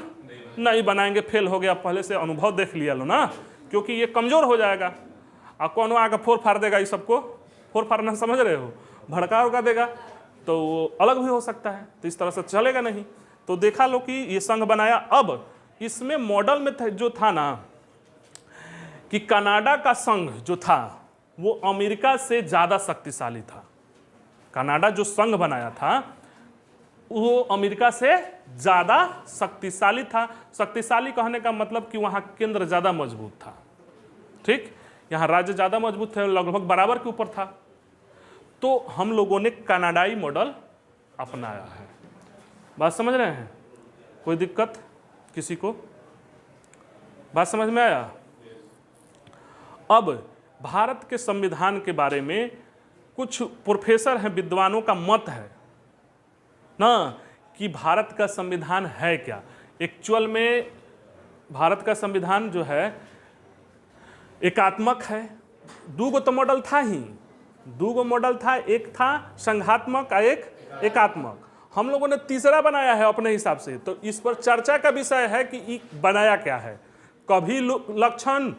नहीं बनाएंगे, फेल हो गया, पहले से अनुभव देख लिया लो ना, क्योंकि ये कमजोर हो जाएगा। और कौन आगे फोड़ फाड़ देगा, इस सबको फोड़ फाड़ना समझ रहे हो, भड़का उड़का देगा तो वो अलग भी हो सकता है, तो इस तरह से चलेगा नहीं। तो देखा लो कि ये संघ बनाया। अब इसमें मॉडल में जो था ना कि कनाडा का संघ जो था वो अमेरिका से ज़्यादा शक्तिशाली था। कनाडा जो संघ बनाया था वो अमेरिका से ज़्यादा शक्तिशाली था। शक्तिशाली कहने का मतलब कि वहाँ केंद्र ज़्यादा मजबूत था, ठीक। यहाँ राज्य ज़्यादा मजबूत थे, लगभग बराबर के ऊपर था। तो हम लोगों ने कनाडाई मॉडल अपनाया है। बात समझ रहे हैं, कोई दिक्कत किसी को, बात समझ में आया। अब भारत के संविधान के बारे में कुछ प्रोफेसर हैं, विद्वानों का मत है ना कि भारत का संविधान है क्या। एक्चुअल में भारत का संविधान जो है एकात्मक है। दूगो तो मॉडल था ही, दूगो मॉडल था, एक था संघात्मक और एक एकात्मक। हम लोगों ने तीसरा बनाया है अपने हिसाब से। तो इस पर चर्चा का विषय है कि ये बनाया क्या है। कभी लक्षण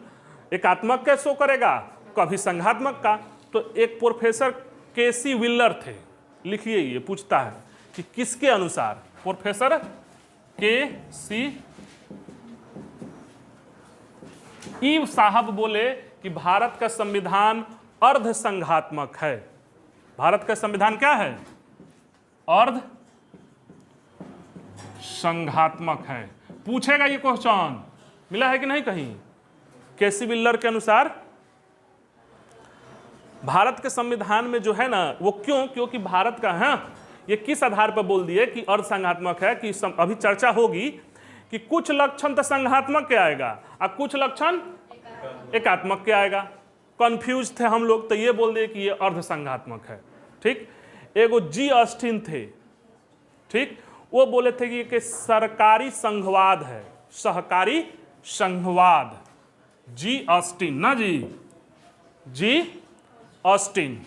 एकात्मक का शो करेगा, कभी संघात्मक का। तो एक प्रोफेसर केसी विलर थे, लिखिए, ये पूछता है कि किसके अनुसार, प्रोफेसर केसी ई साहब बोले कि भारत का संविधान अर्ध संघात्मक है। भारत का संविधान क्या है, अर्ध संघात्मक है। पूछेगा ये क्वेश्चन, मिला है कि नहीं कहीं। केसी विलर के अनुसार भारत के संविधान में जो है ना वो क्योंकि भारत का है, ये किस आधार पर बोल दिए कि अर्ध संघात्मक है कि अभी चर्चा होगी कि कुछ लक्षण तो संघात्मक के आएगा और कुछ लक्षण एकात्मक के आएगा। कंफ्यूज थे हम लोग, तो ये बोल दिए कि ये अर्ध संघात्मक है, ठीक। एगो जी ऑस्टिन थे, ठीक, वो बोले थे कि ये सरकारी संघवाद है, सहकारी संघवाद। जी ऑस्टिन ना जी ऑस्टिन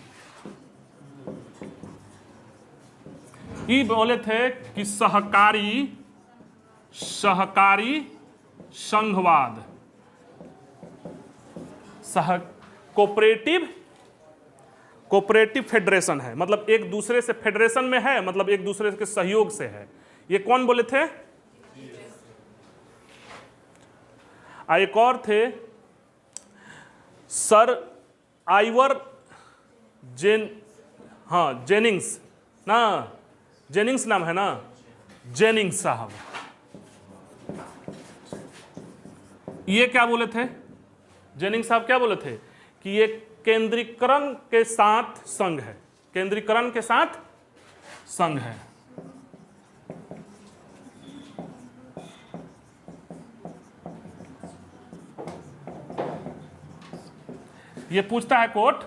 ये बोले थे कि सहकारी संघवाद, कोऑपरेटिव कोऑपरेटिव फेडरेशन है, मतलब एक दूसरे से फेडरेशन में है, मतलब एक दूसरे के सहयोग से है। ये कौन बोले थे? एक और थे सर आइवर जेनिंग्स ना, जेनिंग्स नाम है ना, जेनिंग्स साहब। ये क्या बोले थे? जेनिंग्स साहब क्या बोले थे कि ये केंद्रीकरण के साथ संघ है, केंद्रीकरण के साथ संघ है। ये पूछता है कोर्ट,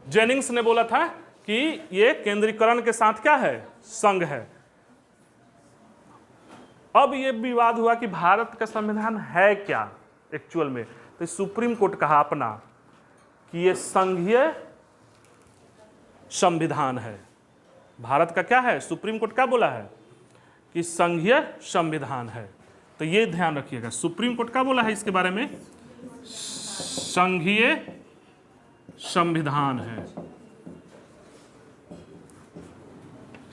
जेनिंग्स ने बोला था कि ये केंद्रीकरण के साथ क्या है? संघ है। अब ये विवाद हुआ कि भारत का संविधान है क्या एक्चुअल में, तो सुप्रीम कोर्ट कहा अपना कि ये संघीय संविधान है। भारत का क्या है? सुप्रीम कोर्ट क्या बोला है कि संघीय संविधान है। तो ये ध्यान रखिएगा, सुप्रीम कोर्ट क्या बोला है इसके बारे में? संघीय संविधान है,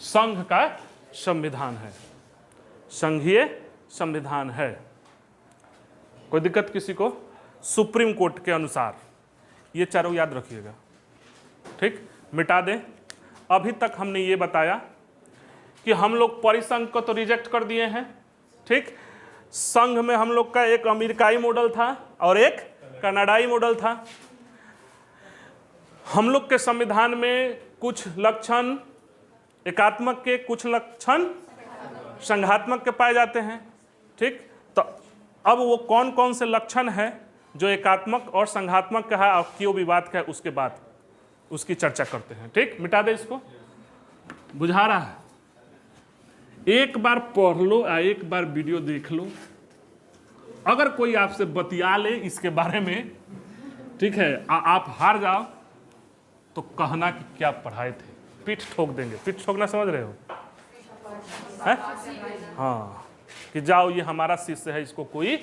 संघ का संविधान है, संघीय संविधान है। कोई दिक्कत किसी को? सुप्रीम कोर्ट के अनुसार ये चारों याद रखिएगा, ठीक? मिटा दें। अभी तक हमने ये बताया कि हम लोग परिसंघ को तो रिजेक्ट कर दिए हैं, ठीक? संघ में हम लोग का एक अमेरिकाई मॉडल था और एक कनाडाई मॉडल था। हम लोग के संविधान में कुछ लक्षण एकात्मक के, कुछ लक्षण संघात्मक के पाए जाते हैं, ठीक? तो अब वो कौन कौन से लक्षण हैं जो एकात्मक और संघात्मक का है और क्यों विवाद का है, उसके बाद उसकी चर्चा करते हैं, ठीक? मिटा दे इसको, बुझा रहा है? एक बार पढ़ लो या एक बार वीडियो देख लो, अगर कोई आपसे बतिया ले इसके बारे में, ठीक है, आप हार जाओ तो कहना कि क्या पढ़ाए थे, पीठ ठोक देंगे। पीठ ठोकना समझ रहे हो? है? हाँ, कि जाओ ये हमारा शिष्य है, इसको कोई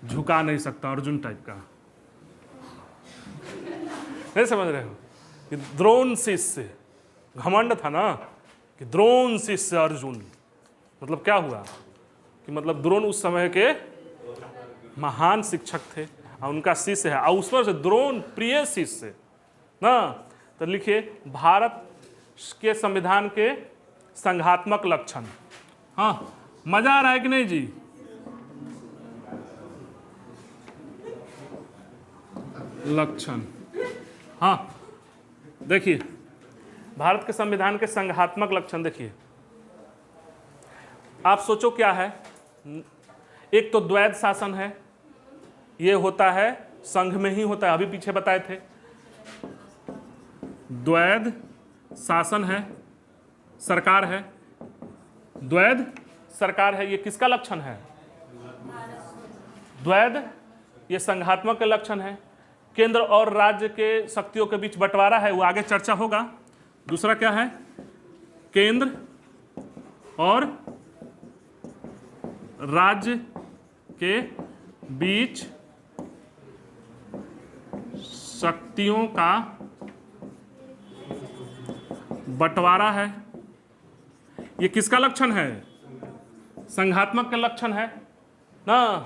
झुका नहीं सकता, अर्जुन टाइप का। नहीं समझ रहे हो कि द्रोण शिष्य, घमंड था ना कि द्रोण शिष्य अर्जुन, मतलब क्या हुआ कि मतलब द्रोण उस समय के महान शिक्षक थे और उनका शिष्य है, और उस पर से द्रोण प्रिय शिष्य ना। तो लिखिए भारत के संविधान के संघात्मक लक्षण। हाँ, मजा आ रहा है कि नहीं जी? लक्षण, हाँ देखिए भारत के संविधान के संघात्मक लक्षण देखिए। आप सोचो क्या है? एक तो द्वैध शासन है, ये होता है संघ में ही होता है, अभी पीछे बताए थे। द्वैध शासन है, सरकार है, द्वैध सरकार है, ये किसका लक्षण है? द्वैध, ये संघात्मक का लक्षण है। केंद्र और राज्य के शक्तियों के बीच बंटवारा है, वो आगे चर्चा होगा। दूसरा क्या है? केंद्र और राज्य के बीच शक्तियों का बंटवारा है, ये किसका लक्षण है? संघात्मक का लक्षण है ना।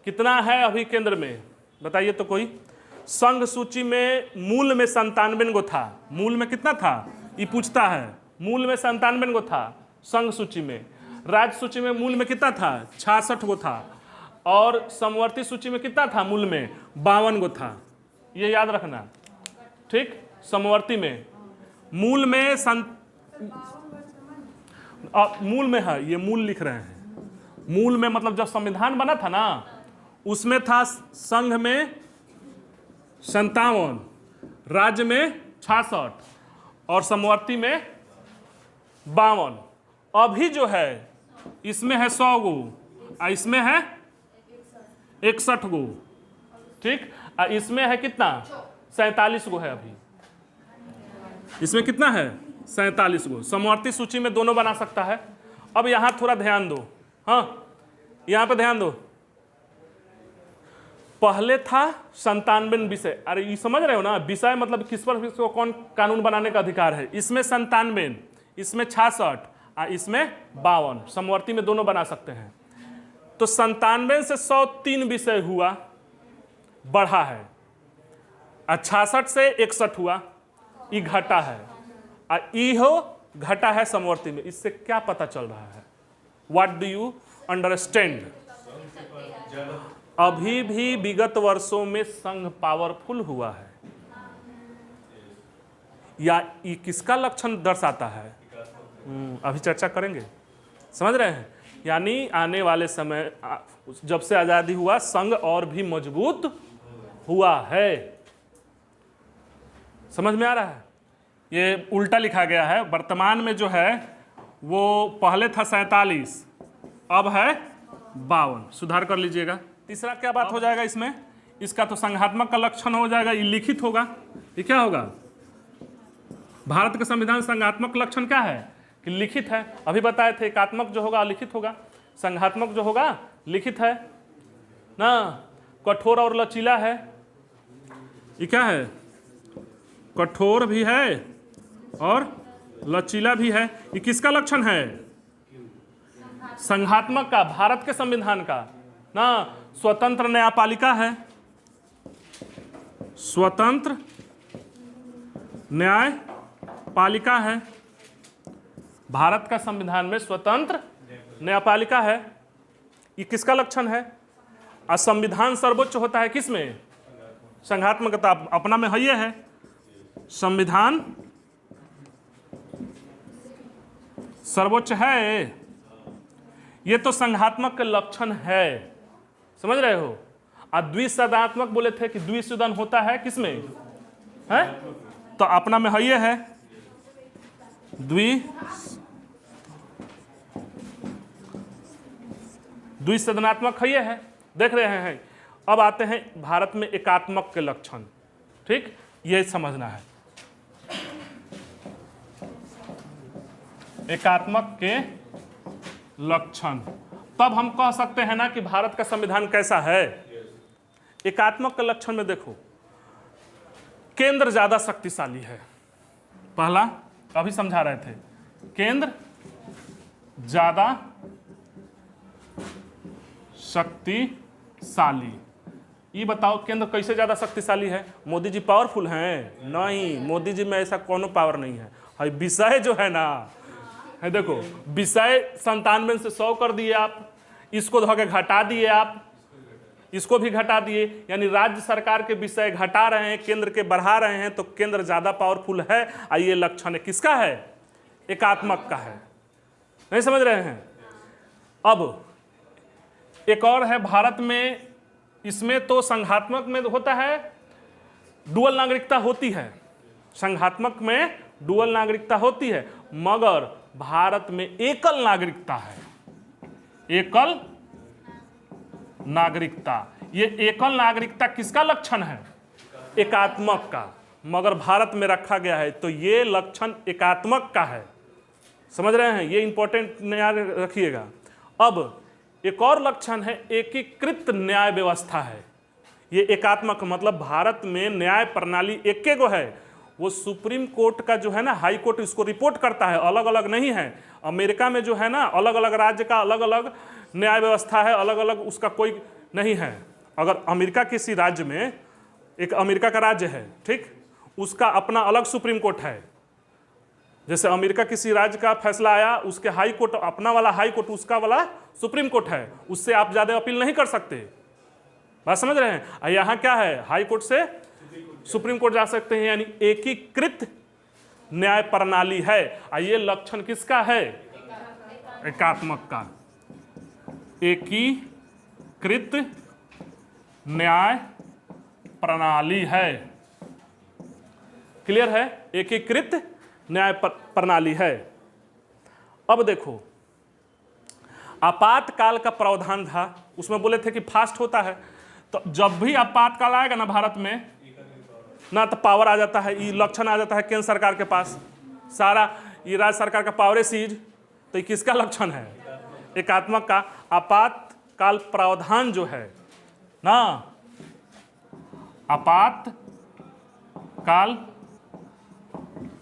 कितना है अभी केंद्र में बताइए तो कोई? संघ सूची में मूल में 97 गो था। मूल में कितना था ये पूछता है? मूल में 97 गो था संघ सूची में। राज्य सूची में मूल में कितना था? 66 गो था। और समवर्ती सूची में कितना था? मूल में 52 गो था। ये याद रखना, ठीक? समवर्ती में, मूल में मूल में है, ये मूल लिख रहे हैं। मूल में मतलब जब संविधान बना था ना, उसमें था संघ में 57, राज्य में 66 और समवर्ती में 52। अभी जो है इसमें है 100 गो, इसमें है 61 गो, ठीक? इसमें है कितना? 47 गो है अभी। इसमें कितना है? 47 गो। समवर्ती सूची में दोनों बना सकता है। अब यहां थोड़ा ध्यान दो, हाँ यहां पे ध्यान दो। पहले था 97 विषय। अरे ये समझ रहे हो ना, विषय मतलब किस पर किसको कौन कानून बनाने का अधिकार है। इसमें 97, इसमें 66 और इसमें 52, समवर्ती में दोनों बना सकते हैं। तो 97 से 103 विषय हुआ, बढ़ा है। और 66 से 61 हुआ, ये घटा है। और ई हो घटा है समवर्ती में। इससे क्या पता चल रहा है? What do you understand? अभी भी विगत वर्षों में संघ पावरफुल हुआ है, या ये किसका लक्षण दर्शाता है? अभी चर्चा करेंगे, समझ रहे हैं। यानी आने वाले समय जब से आजादी हुआ संघ और भी मजबूत हुआ है। समझ में आ रहा है? ये उल्टा लिखा गया है। वर्तमान में जो है वो पहले था 47, अब है 52। सुधार कर लीजिएगा। तीसरा क्या बात हो जाएगा इसमें? इसका तो संघात्मक का लक्षण हो जाएगा, ये लिखित होगा। ये क्या होगा? भारत का संविधान संघात्मक लक्षण क्या है कि लिखित है। अभी बताए थे एकात्मक जो होगा लिखित होगा, संघात्मक जो होगा लिखित है ना। कठोर और लचीला है, ये क्या है? कठोर भी है और लचीला भी है। ये किसका लक्षण है? संघात्मक का, भारत के संविधान का ना। स्वतंत्र न्यायपालिका है, स्वतंत्र न्यायपालिका है। भारत का संविधान में स्वतंत्र न्यायपालिका है। ये किसका लक्षण है? और संविधान सर्वोच्च होता है किसमें? संघात्मकता अपना में है, ये है संविधान सर्वोच्च है। ये तो संघात्मक के लक्षण है, समझ रहे हो। और द्विसदनात्मक बोले थे कि द्विसदन होता है किसमें है? तो अपना में है, ये है द्विसदनात्मक है, ये है। देख रहे हैं। अब आते हैं भारत में एकात्मक के लक्षण। ठीक, ये समझना है। एकात्मक के लक्षण, तब हम कह सकते हैं ना कि भारत का संविधान कैसा है। एकात्मक के लक्षण में देखो, केंद्र ज्यादा शक्तिशाली है। पहला अभी समझा रहे थे, केंद्र ज्यादा शक्तिशाली। ये बताओ केंद्र कैसे ज्यादा शक्तिशाली है? मोदी जी पावरफुल हैं? नहीं, मोदी जी में ऐसा कोनो पावर नहीं है। विषय जो है ना है, देखो विषय 97 से 100 कर दिए आप, इसको धोके घटा दिए आप, इसको भी घटा दिए। यानी राज्य सरकार के विषय घटा रहे हैं, केंद्र के बढ़ा रहे हैं। तो केंद्र ज्यादा पावरफुल है। और ये लक्षण है किसका है? एकात्मक का है। नहीं समझ रहे हैं? अब एक और है भारत में, इसमें तो संघात्मक में होता है डुअल नागरिकता होती है। संघात्मक में डुअल नागरिकता होती है, मगर भारत में एकल नागरिकता है। एकल नागरिकता, ये एकल नागरिकता किसका लक्षण है? एकात्मक का, मगर भारत में रखा गया है। तो ये लक्षण एकात्मक का है। समझ रहे हैं? ये इंपॉर्टेंट याद रखिएगा। अब एक और लक्षण है एकीकृत न्याय व्यवस्था है। ये एकात्मक मतलब भारत में न्याय प्रणाली एक गो है। वो सुप्रीम कोर्ट का जो है ना, हाई कोर्ट इसको रिपोर्ट करता है, अलग अलग नहीं है। अमेरिका में जो है ना, अलग अलग राज्य का अलग अलग न्याय व्यवस्था है, अलग अलग उसका कोई नहीं है। अगर अमेरिका किसी राज्य में, एक अमेरिका का राज्य है, ठीक, उसका अपना अलग सुप्रीम कोर्ट है। जैसे अमेरिका किसी राज्य का फैसला आया, उसके हाई कोर्ट अपना वाला हाई कोर्ट, उसका वाला सुप्रीम कोर्ट है। उससे आप ज़्यादा अपील नहीं कर सकते। बात समझ रहे हैं? यहाँ क्या है? हाई कोर्ट से सुप्रीम कोर्ट जा सकते हैं। यानी एकीकृत न्याय प्रणाली है। ये लक्षण किसका है? एकात्मक का। एकीकृत न्याय प्रणाली है। क्लियर है? एकीकृत न्याय प्रणाली है। अब देखो, आपातकाल का प्रावधान था, उसमें बोले थे कि फास्ट होता है। तो जब भी आपातकाल आएगा ना भारत में ना, तो पावर आ जाता है, ये लक्षण आ जाता है केंद्र सरकार के पास। सारा ये राज्य सरकार का पावर सीज। तो ये किसका लक्षण है? एकात्मक का। आपातकाल प्रावधान जो है ना, आपातकाल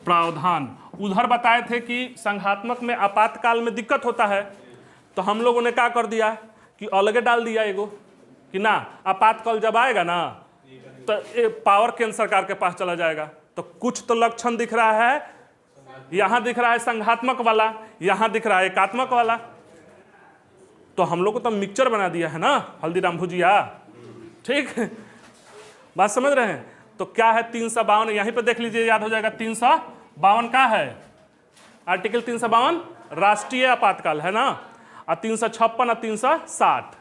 प्रावधान। उधर बताए थे कि संघात्मक में आपातकाल में दिक्कत होता है, तो हम लोगों ने क्या कर दिया कि अलगे डाल दिया एगो कि ना आपातकाल जब आएगा ना तो पावर केंद्र सरकार के पास चला जाएगा। तो कुछ तो लक्षण दिख रहा है, यहां दिख रहा है संघात्मक वाला, यहां दिख रहा है एकात्मक वाला। तो हम लोग को तो मिक्सचर बना दिया है ना हल्दीराम भुजिया। ठीक, बात समझ रहे हैं। तो क्या है 352, यहीं पे देख लीजिए, याद हो जाएगा। 352 का है आर्टिकल 352 राष्ट्रीय आपातकाल है ना, और 356 और 360,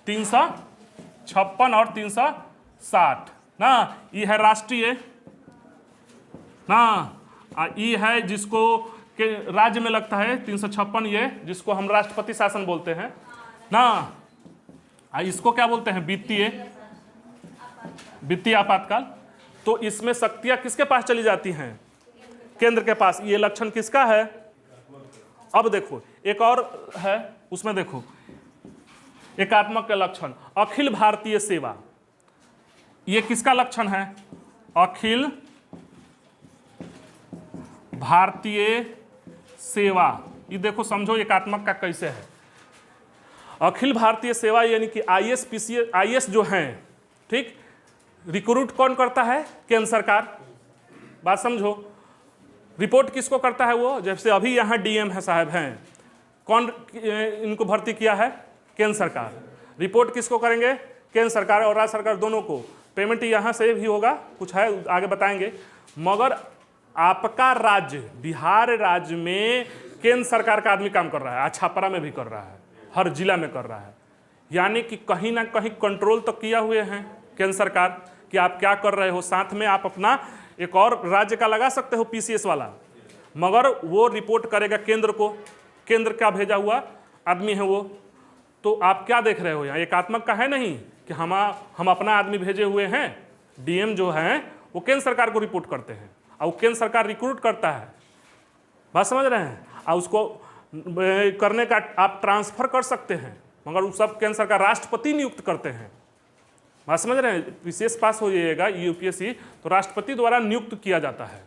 356 और 360 ना, ये है राष्ट्रीय ना, ये है जिसको के राज्य में लगता है 356, ये जिसको हम राष्ट्रपति शासन बोलते हैं ना, इसको क्या बोलते हैं वित्तीय आपातकाल। तो इसमें शक्तियां किसके पास चली जाती हैं? केंद्र के पास। ये लक्षण किसका है? अब देखो एक और है, उसमें देखो एकात्मक का लक्षण अखिल भारतीय सेवा। ये किसका लक्षण है? अखिल भारतीय सेवा। ये देखो समझो एकात्मक का कैसे है। अखिल भारतीय सेवा यानी कि आईएएस पीसीएस आईएएस जो हैं, ठीक, रिक्रूट कौन करता है? केंद्र सरकार। बात समझो। रिपोर्ट किसको करता है वो? जैसे अभी यहाँ डीएम है साहब हैं, कौन इनको भर्ती किया है? केंद्र सरकार। रिपोर्ट किसको करेंगे? केंद्र सरकार और राज्य सरकार दोनों को। पेमेंट यहाँ से भी होगा, कुछ है आगे बताएंगे। मगर आपका राज्य बिहार राज्य में केंद्र सरकार का आदमी काम कर रहा है, छापरा में भी कर रहा है, हर जिला में कर रहा है। यानी कि कहीं ना कहीं कंट्रोल तो किया हुए हैं केंद्र सरकार कि आप क्या कर रहे हो। साथ में आप अपना एक और राज्य का लगा सकते हो पीसीएस वाला, मगर वो रिपोर्ट करेगा केंद्र को। केंद्र का भेजा हुआ आदमी है वो। तो आप क्या देख रहे हो यहाँ? एकात्मक का है नहीं कि हम अपना आदमी भेजे हुए हैं। डीएम जो हैं वो केंद्र सरकार को रिपोर्ट करते हैं और वो केंद्र सरकार रिक्रूट करता है। बात समझ रहे हैं? और उसको करने का आप ट्रांसफर कर सकते हैं, मगर वो सब केंद्र सरकार राष्ट्रपति नियुक्त करते हैं। बात समझ रहे हैं? विशेष पास हो जाइएगा यूपीएससी तो राष्ट्रपति द्वारा नियुक्त किया जाता है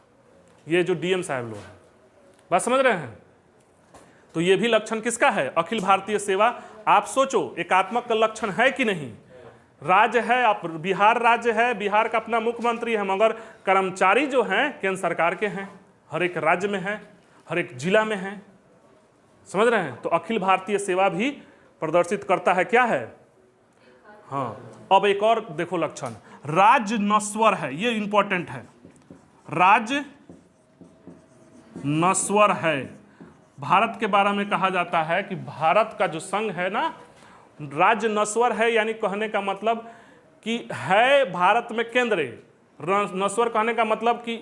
ये जो डीएम साहब लोग हैं। बात समझ रहे हैं? तो ये भी लक्षण किसका है? अखिल भारतीय सेवा। आप सोचो एकात्मक का लक्षण है कि नहीं? राज्य है, आप बिहार राज्य है, बिहार का अपना मुख्यमंत्री है, मगर कर्मचारी जो हैं केंद्र सरकार के हैं, हर एक राज्य में है, हर एक जिला में है। समझ रहे हैं? तो अखिल भारतीय सेवा भी प्रदर्शित करता है क्या है? हाँ। अब एक और देखो लक्षण, राज्य नस्वर है। ये इंपॉर्टेंट है, राज्य नस्वर है। भारत के बारे में कहा जाता है कि भारत का जो संघ है ना, राज्य नस्वर है। यानी कहने का मतलब कि है भारत में केंद्र, नस्वर कहने का मतलब कि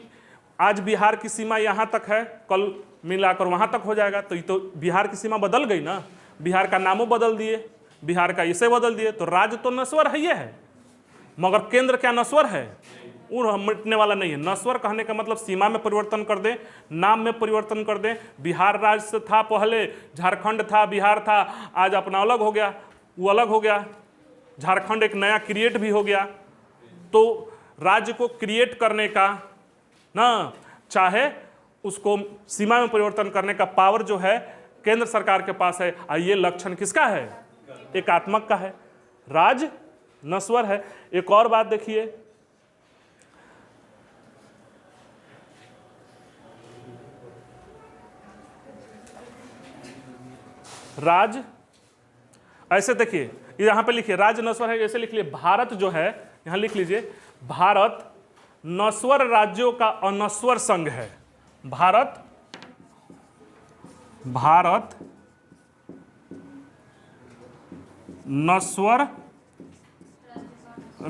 आज बिहार की सीमा यहाँ तक है, कल मिलाकर वहाँ तक हो जाएगा। तो ये तो बिहार की सीमा बदल गई ना, बिहार का नामों बदल दिए, बिहार का इसे बदल दिए। तो राज्य तो नस्वर है ये है, मगर केंद्र क्या नस्वर है? वो मिटने वाला नहीं है। नस्वर कहने का मतलब सीमा में परिवर्तन कर दें, नाम में परिवर्तन कर दें। बिहार राज्य था पहले, झारखंड था, बिहार था, आज अपना अलग हो गया, वो अलग हो गया, झारखंड एक नया क्रिएट भी हो गया। तो राज्य को क्रिएट करने का ना, चाहे उसको सीमा में परिवर्तन करने का पावर जो है केंद्र सरकार के पास है। और ये लक्षण किसका है? एकात्मक का है, राज्य नस्वर है। एक और बात देखिए, राज्य ऐसे देखिए, यहां पे लिखिए राज्य नस्वर है, ऐसे लिख लिए। भारत जो है यहां लिख लीजिए, भारत नस्वर राज्यों का अनस्वर संघ है। भारत नस्वर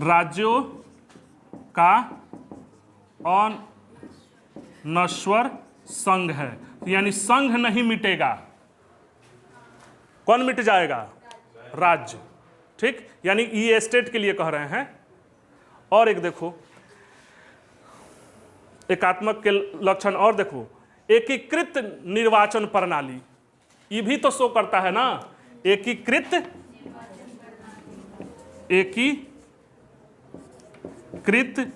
राज्यों का अनस्वर संघ है। यानी संघ नहीं मिटेगा, कौन मिट जाएगा? राज्य। ठीक, यानी ये स्टेट के लिए कह रहे हैं। और एक देखो एकात्मक के लक्षण, और देखो एकीकृत निर्वाचन प्रणाली, ये भी तो शो करता है ना। एकीकृत एकीकृत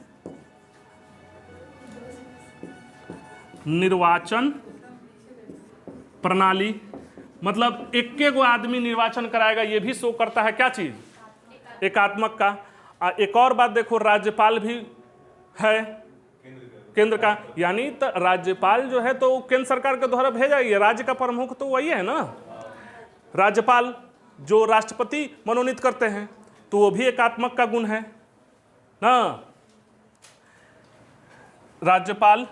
निर्वाचन प्रणाली, मतलब एक गो आदमी निर्वाचन कराएगा, ये भी शो करता है क्या चीज, एकात्मक का। एक और बात देखो, राज्यपाल भी है केंद्र का, यानी तो राज्यपाल जो है तो केंद्र सरकार के द्वारा भेजा, ये राज्य का प्रमुख तो वही है ना, राज्यपाल जो राष्ट्रपति मनोनीत करते हैं, तो वो भी एकात्मक का गुण है ना। राज्यपाल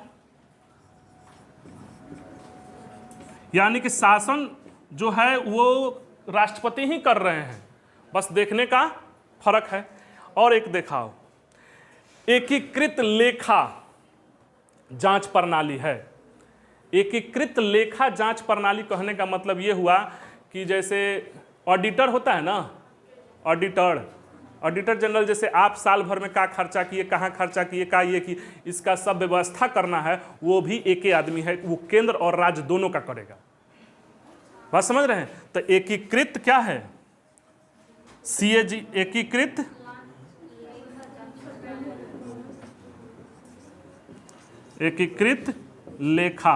यानी कि शासन जो है वो राष्ट्रपति ही कर रहे हैं, बस देखने का फर्क है। और एक देखाओ, एकीकृत लेखा जांच प्रणाली है। एकीकृत लेखा जांच प्रणाली कहने का मतलब ये हुआ कि जैसे ऑडिटर होता है ना, ऑडिटर जनरल, जैसे आप साल भर में क्या खर्चा किए, कहाँ खर्चा किए, क्या ये की, इसका सब व्यवस्था करना है, वो भी एक ही आदमी है, वो केंद्र और राज्य दोनों का करेगा। बात समझ रहे हैं? तो एकीकृत क्या है, CAG, एकीकृत लेखा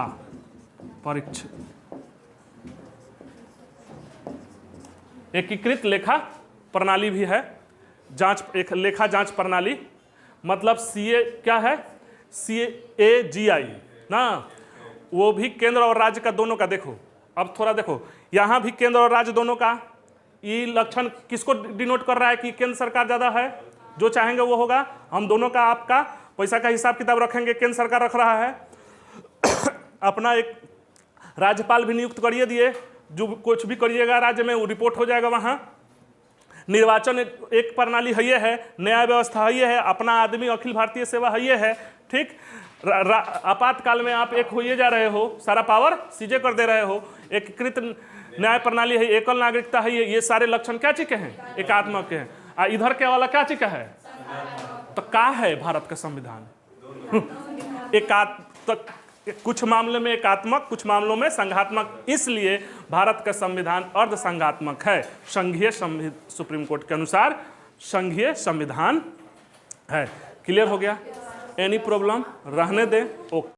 परीक्षा, एकीकृत लेखा प्रणाली भी है, जांच, एक लेखा जांच प्रणाली, मतलब CA क्या है, CAGI ना, वो भी केंद्र और राज्य का दोनों का। देखो अब थोड़ा देखो, यहाँ भी केंद्र और राज्य दोनों का, ये लक्षण किसको डिनोट कर रहा है कि केंद्र सरकार ज़्यादा है, जो चाहेंगे वो होगा। हम दोनों का, आपका पैसा का हिसाब किताब रखेंगे, केंद्र सरकार रख रहा है। अपना एक राज्यपाल भी नियुक्त करिए दिए, जो कुछ भी करिएगा राज्य में वो रिपोर्ट हो जाएगा वहाँ। निर्वाचन एक प्रणाली है, ये है, न्याय व्यवस्था है, ये है, अपना आदमी अखिल भारतीय सेवा है, ये है, ठीक। आपातकाल में आप एक होइए जा रहे हो, सारा पावर सीजे कर दे रहे हो। एकीकृत न्याय प्रणाली है, एकल नागरिकता है, ये सारे लक्षण क्या चीज के हैं, एकात्मक के हैं। इधर के वाला क्या चीज का है, तो का है भारत का संविधान कुछ मामले में एकात्मक, कुछ मामलों में संघात्मक, इसलिए भारत का संविधान अर्ध संघात्मक है। संघीय सुप्रीम कोर्ट के अनुसार संघीय संविधान है। क्लियर हो गया? एनी प्रॉब्लम रहने दें। ओके।